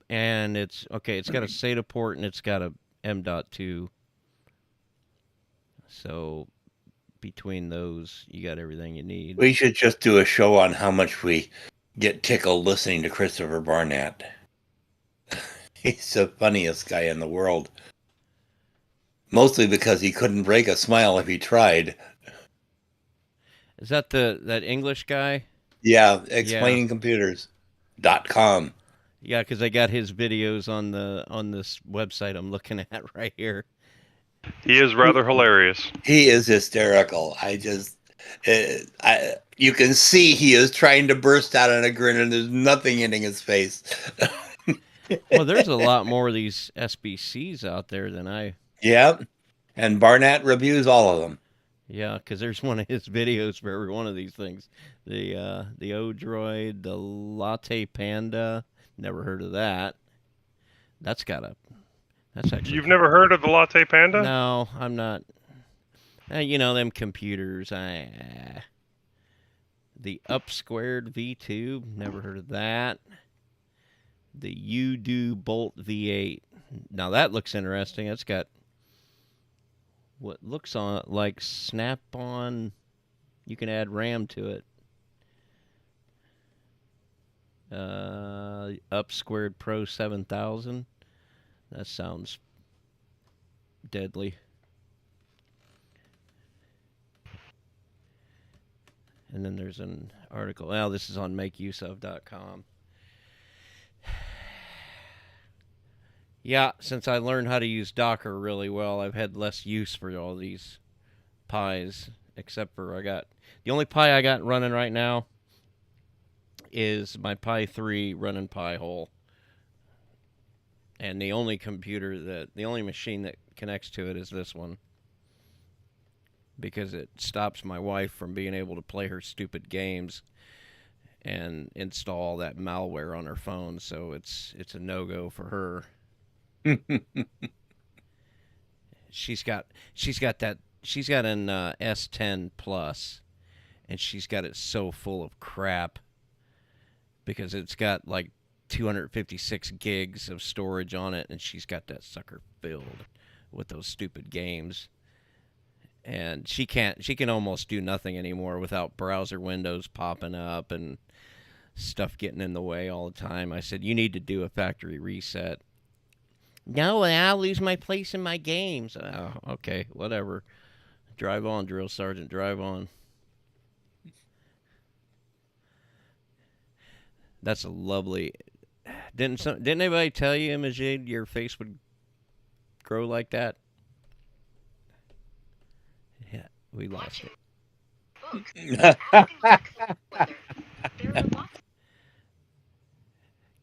And it's got a SATA port and it's got a M.2. So between those, you got everything you need. We should just do a show on how much we get tickled listening to Christopher Barnett. He's the funniest guy in the world. Mostly because he couldn't break a smile if he tried. Is that that English guy? Yeah, explainingcomputers.com. Yeah, because I got his videos on this website I'm looking at right here. He is rather hilarious. He is hysterical. You can see he is trying to burst out in a grin, and there's nothing hitting his face. Well, there's a lot more of these SBCs out there than I. Yeah, and Barnett reviews all of them. Yeah, because there's one of his videos for every one of these things. The Odroid, the Latte Panda. Never heard of that. That's actually. You've never heard of the Latte Panda? No, I'm not. You know them computers. The Upsquared V2. Never heard of that. The Udo Bolt V8. Now that looks interesting. It's got what looks like Snap-on. You can add RAM to it. Upsquared Pro 7000. That sounds deadly. And then there's an article. Well, this is on makeuseof.com. Yeah, since I learned how to use Docker really well, I've had less use for all these Pis, except for the only Pi I got running right now is my Pi 3 running Pi-hole. And the only machine that connects to it is this one. Because it stops my wife from being able to play her stupid games and install that malware on her phone, so it's a no-go for her. She's got an S10 Plus, and she's got it so full of crap because it's got like 256 gigs of storage on it, and she's got that sucker filled with those stupid games. And she can almost do nothing anymore without browser windows popping up and stuff getting in the way all the time. I said, you need to do a factory reset. No, I'll lose my place in my games. Oh, okay, whatever. Drive on, drill sergeant, drive on. That's a lovely. Didn't anybody tell you, Majid, your face would grow like that? Yeah, we lost it.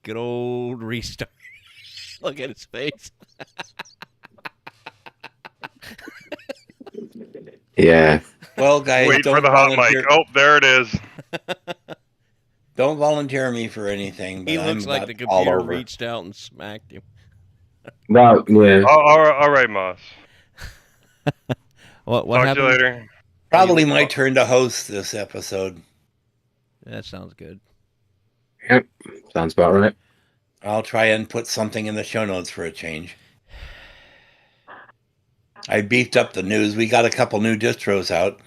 Good old restart. Look at his face. Yeah. Well, guys, Wait don't for the hot volunteer. mic. Oh, there it is. Don't volunteer me for anything. But He looks I'm like the all computer over. reached out and smacked him. Well, yeah. Oh, all right, Moss. What Talk happened? to you later. Probably my turn to host this episode. That sounds good. Yep. Sounds about right. I'll try and put something in the show notes for a change. I beefed up the news. We got a couple new distros out.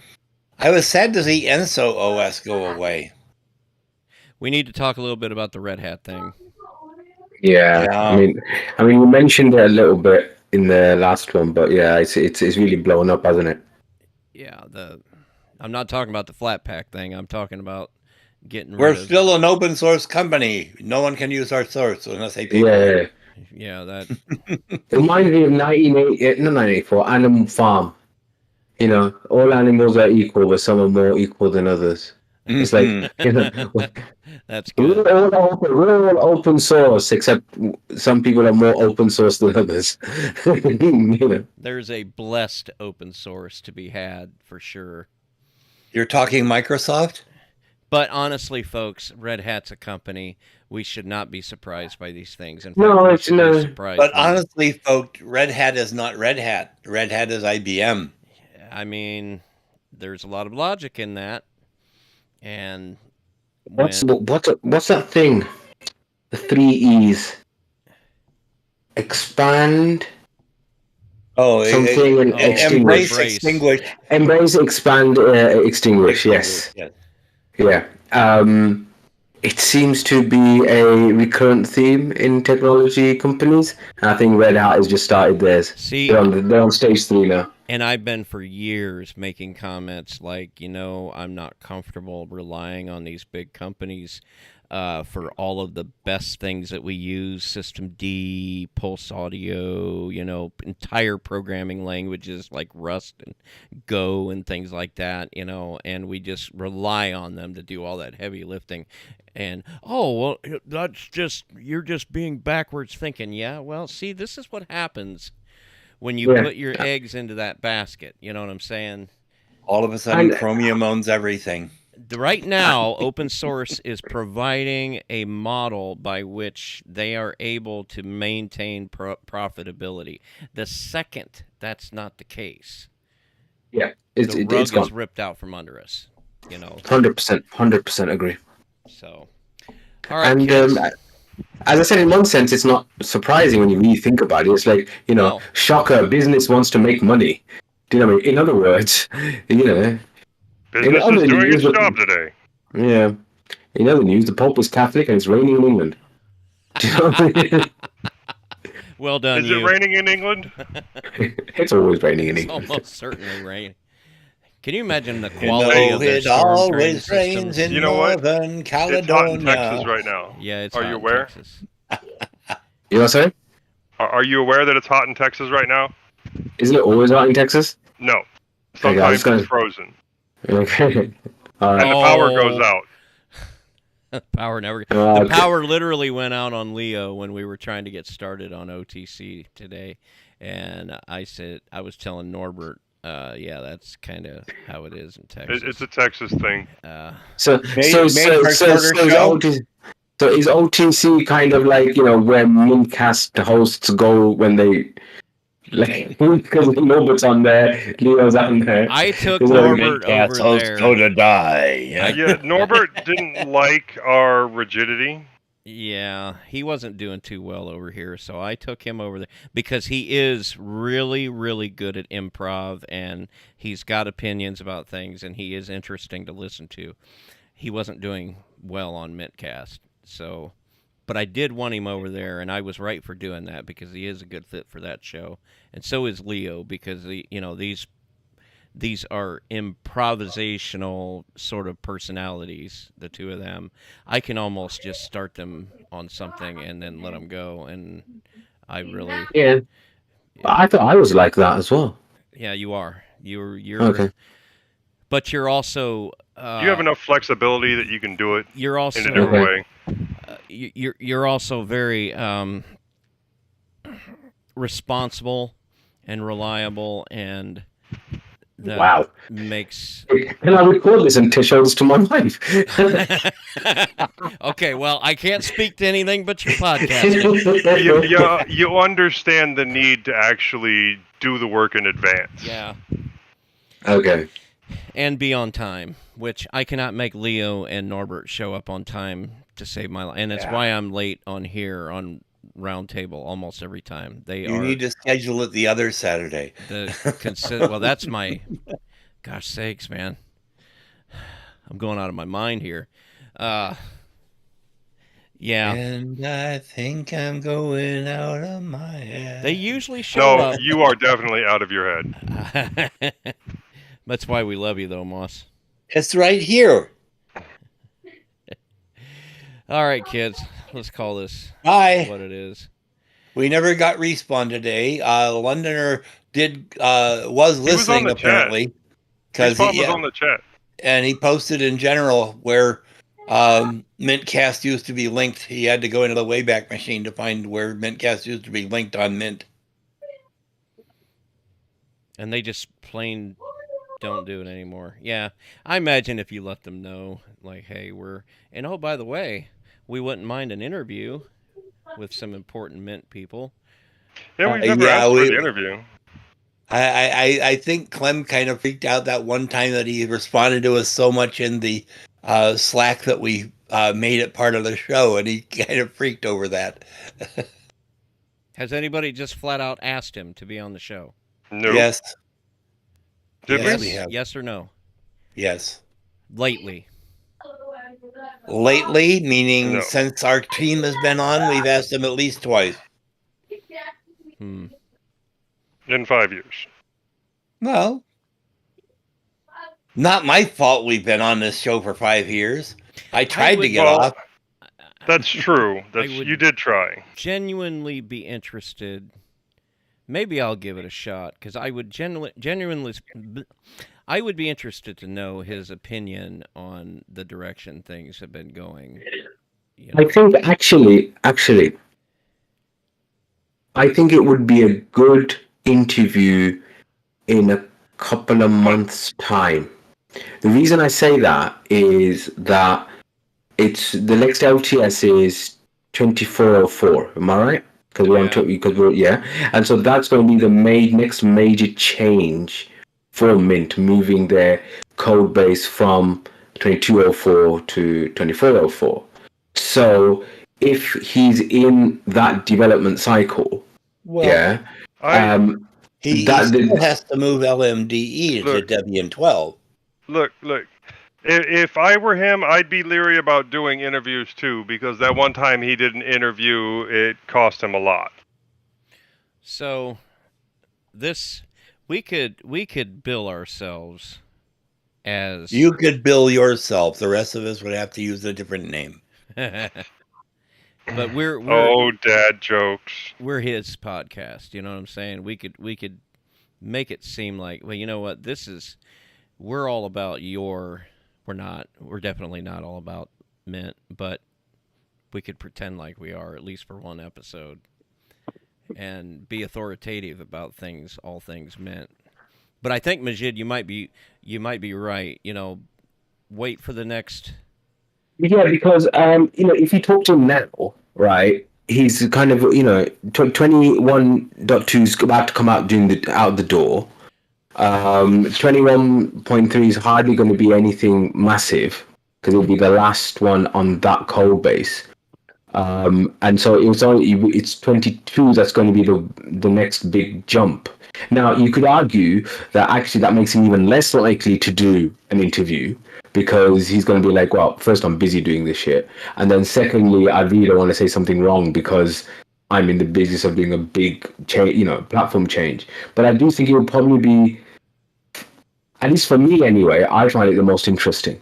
I was sad to see Enso OS go away. We need to talk a little bit about the Red Hat thing. Yeah. I mean, you mentioned it a little bit in the last one, but yeah, it's really blown up, hasn't it? Yeah, I'm not talking about the flat pack thing. I'm talking about getting We're rid of. still an open source company. No one can use our source unless they pay for Yeah. it. Yeah, that. It reminds me of 1984, Animal Farm. You know, all animals are equal, but some are more equal than others. It's like, you know, That's good. we're all open source, except some people are more open source than others. You know. There's a blessed open source to be had for sure. You're talking Microsoft? But honestly, folks, Red Hat's a company. We should not be surprised by these things. In fact, No, we it's should no. be surprised. But honestly, folks, Red Hat is not Red Hat. Red Hat is IBM. I mean, there's a lot of logic in that. And What's that thing? The 3 E's. Expand. Oh, Something and extinguish. Embrace, extinguish. Embrace, expand, extinguish. Yes. Yeah. It seems to be a recurrent theme in technology companies. I think Red Hat has just started theirs. See, they're on stage 3 now. And I've been for years making comments like, I'm not comfortable relying on these big companies for all of the best things that we use, System D, Pulse Audio, entire programming languages like Rust and Go and things like that, and we just rely on them to do all that heavy lifting. And, you're just being backwards thinking. Yeah, well, see, this is what happens when you put your eggs into that basket. You know what I'm saying? All of a sudden, Chromium owns everything. Right now, open source is providing a model by which they are able to maintain profitability. The second that's not the case, the rug is ripped out from under us. 100% agree. So, all right, and as I said, in one sense, it's not surprising when you really think about it. It's like, shocker, business wants to make money. Do you know what I mean? In other words, business is doing its job today. Yeah. In other news, the Pope is Catholic and it's raining in England. Do you know what I mean? Well done, Is it raining in England? It's always raining in England. It's almost certainly raining. Can you imagine the quality of their it storm always drain rains systems? in Northern Caledonia. It's hot in Texas right now. Yeah, it's Are hot you in aware? Texas. You know what I'm saying? Are you aware that it's hot in Texas right now? Isn't it always hot in Texas? No. Sometimes it's frozen. Okay. All right. And the power goes out. Power never. The power literally went out on Leo when we were trying to get started on OTC today, and I was telling Norbert, that's kind of how it is in Texas. It's a Texas thing. So So is OTC kind of like, where mintCast hosts go when they like because Norbert's on there, Leo's on there. I took Is that- Norbert Mintcast over hosts there. go to die. Yeah, Norbert didn't like our rigidity. Yeah, he wasn't doing too well over here, so I took him over there because he is really, really good at improv, and he's got opinions about things, and he is interesting to listen to. He wasn't doing well on mintCast, so, but I did want him over there, and I was right for doing that because he is a good fit for that show, and so is Leo because these are improvisational sort of personalities, the two of them. I can almost just start them on something and then let them go, and I really Yeah, I thought I was like that as well. yeah, you are. You're Okay. but you're also You have enough flexibility that you can do it you're in also a different Okay. way. you're also very responsible and reliable, and that Wow. makes Can I record this and show this to my wife? okay, well, I can't speak to anything but your podcast. You understand the need to actually do the work in advance. Yeah, Okay. and be on time, which I cannot make Leo and Norbert show up on time to save my life, and it's why I'm late on here on Roundtable almost every time. You need to schedule it the other Saturday. Well, that's my gosh sakes, man. I'm going out of my mind here. Yeah. And I think I'm going out of my head. They usually show No, up. you are definitely out of your head. That's why we love you, though, Moss. It's right here. All right, kids. Let's call this Bye. what it is. We never got Respawn today. Londoner was listening the apparently His phone was on the chat. and he posted in general where mintCast used to be linked. He had to go into the Wayback Machine to find where mintCast used to be linked on Mint. And they just plain don't do it anymore. Yeah, I imagine if you let them know, like, hey, and oh, by the way, we wouldn't mind an interview with some important Mint people. Yeah, we've never asked for the interview. I think Clem kind of freaked out that one time that he responded to us so much in the Slack that we made it part of the show, and he kind of freaked over that. Has anybody just flat out asked him to be on the show? No. Yes. Did we have. Yes or no? Yes. Lately, meaning No. since our team has been on, we've asked him at least twice. Hmm. In 5 years. Well, not my fault we've been on this show for 5 years. I tried to get off. That's true. You did try. Genuinely be interested. Maybe I'll give it a shot because I would genuinely, I would be interested to know his opinion on the direction things have been going. You know. I think actually, I think it would be a good interview in a couple of months' time. The reason I say that is that it's the next LTS is 2404. Am I right? Because and so that's going to be the next major change for Mint, moving their code base from 2204 to 2404. So if he's in that development cycle, he still has to move LMDE to Debian 12. Look. If I were him, I'd be leery about doing interviews too, because that one time he did an interview, it cost him a lot. So, we could bill ourselves as you could bill yourself. The rest of us would have to use a different name. But we're dad jokes. We're his podcast. You know what I'm saying? We could make it seem like, well, you know what? We're all about we're definitely not all about Mint, but we could pretend like we are, at least for one episode, and be authoritative about all things Mint. But I think, Majid, you might be right. You know, wait for the next Yeah, because if you talk to him now, right, he's kind of 21.2 is about to come out out the door. 21.3 is hardly going to be anything massive because it'll be the last one on that code base. And so it's 22 that's going to be the next big jump. Now you could argue that actually that makes him even less likely to do an interview because he's going to be like, well, first I'm busy doing this shit, and then secondly, I really don't want to say something wrong because I'm in the business of doing a big change, platform change. But I do think it will probably be, at least for me anyway, I find it the most interesting.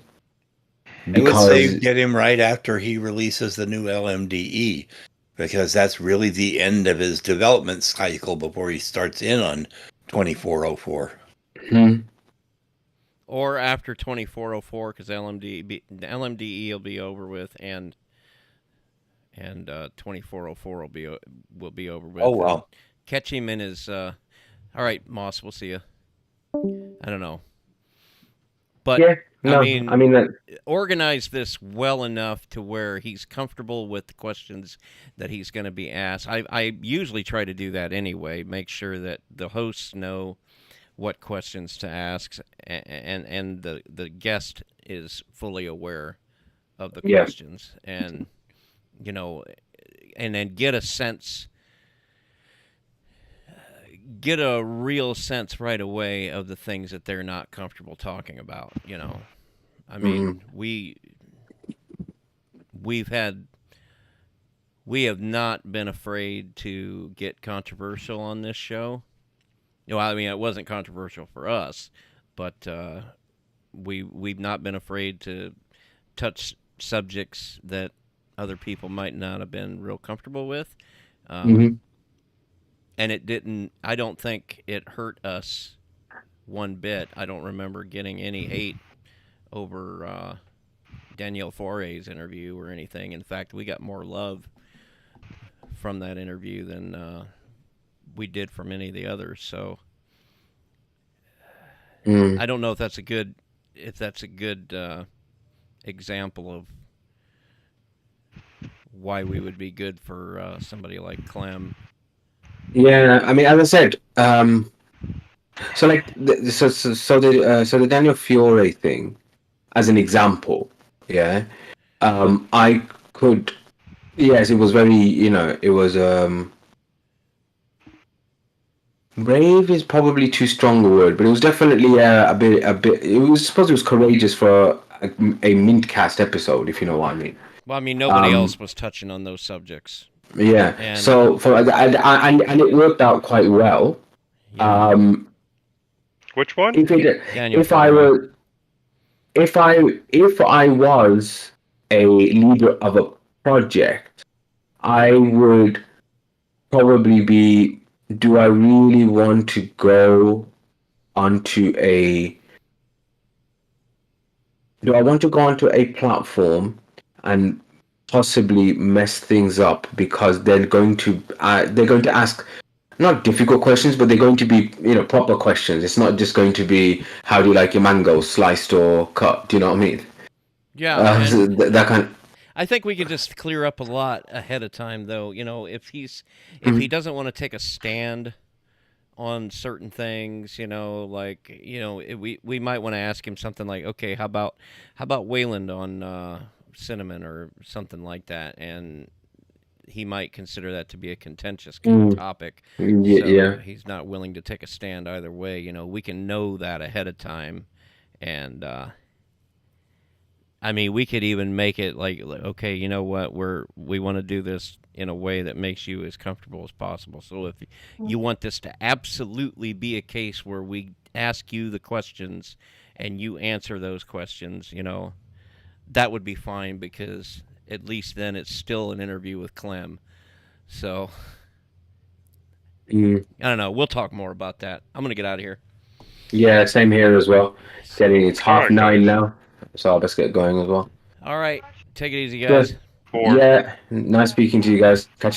I would say get him right after he releases the new LMDE, because that's really the end of his development cycle before he starts in on 2404. Or after 2404, because LMDE will be over with, and 2404 will be over with. Oh well. Catch him in his. All right, Moss. We'll see you. I don't know. But yeah, no, I mean organize this well enough to where he's comfortable with the questions that he's going to be asked. I usually try to do that anyway. Make sure that the hosts know what questions to ask, and the guest is fully aware of the questions, and and then get a real sense right away of the things that they're not comfortable talking about. I mean, we have not been afraid to get controversial on this show. I mean, it wasn't controversial for us, but we've not been afraid to touch subjects that other people might not have been real comfortable with. And it didn't. I don't think it hurt us one bit. I don't remember getting any hate over Danielle Foray's interview or anything. In fact, we got more love from that interview than we did from any of the others. So I don't know if that's a good example of why we would be good for somebody like Clem. Yeah, I mean, as I said, so the Daniel Fiore thing, as an example, I could, yes, it was very, it was brave is probably too strong a word, but it was definitely a bit. It was, I suppose, it was courageous for a mintCast episode, if you know what I mean. Well, I mean, nobody else was touching on those subjects. Yeah. And, so and it worked out quite well. Yeah. Which one? If I was a leader of a project, I would probably be, do I really want to go onto a platform and possibly mess things up because they're going to ask not difficult questions, but they're going to be proper questions. It's not just going to be, how do you like your mango, sliced or cut? Do you know what I mean? Yeah, so that kind. I think we can just clear up a lot ahead of time, though. If he doesn't want to take a stand on certain things, we might want to ask him something like, okay, how about Wayland on cinnamon or something like that, and he might consider that to be a contentious topic. So he's not willing to take a stand either way. We can know that ahead of time, and I mean, we could even make it like, okay, you know what, we want to do this in a way that makes you as comfortable as possible. So if you want this to absolutely be a case where we ask you the questions and you answer those questions, that would be fine, because at least then it's still an interview with Clem. So I don't know. We'll talk more about that. I'm going to get out of here. Yeah, same here as well. It's 9:30 now, so I'll just get going as well. All right. Take it easy, guys. Yeah, nice speaking to you guys. Catch you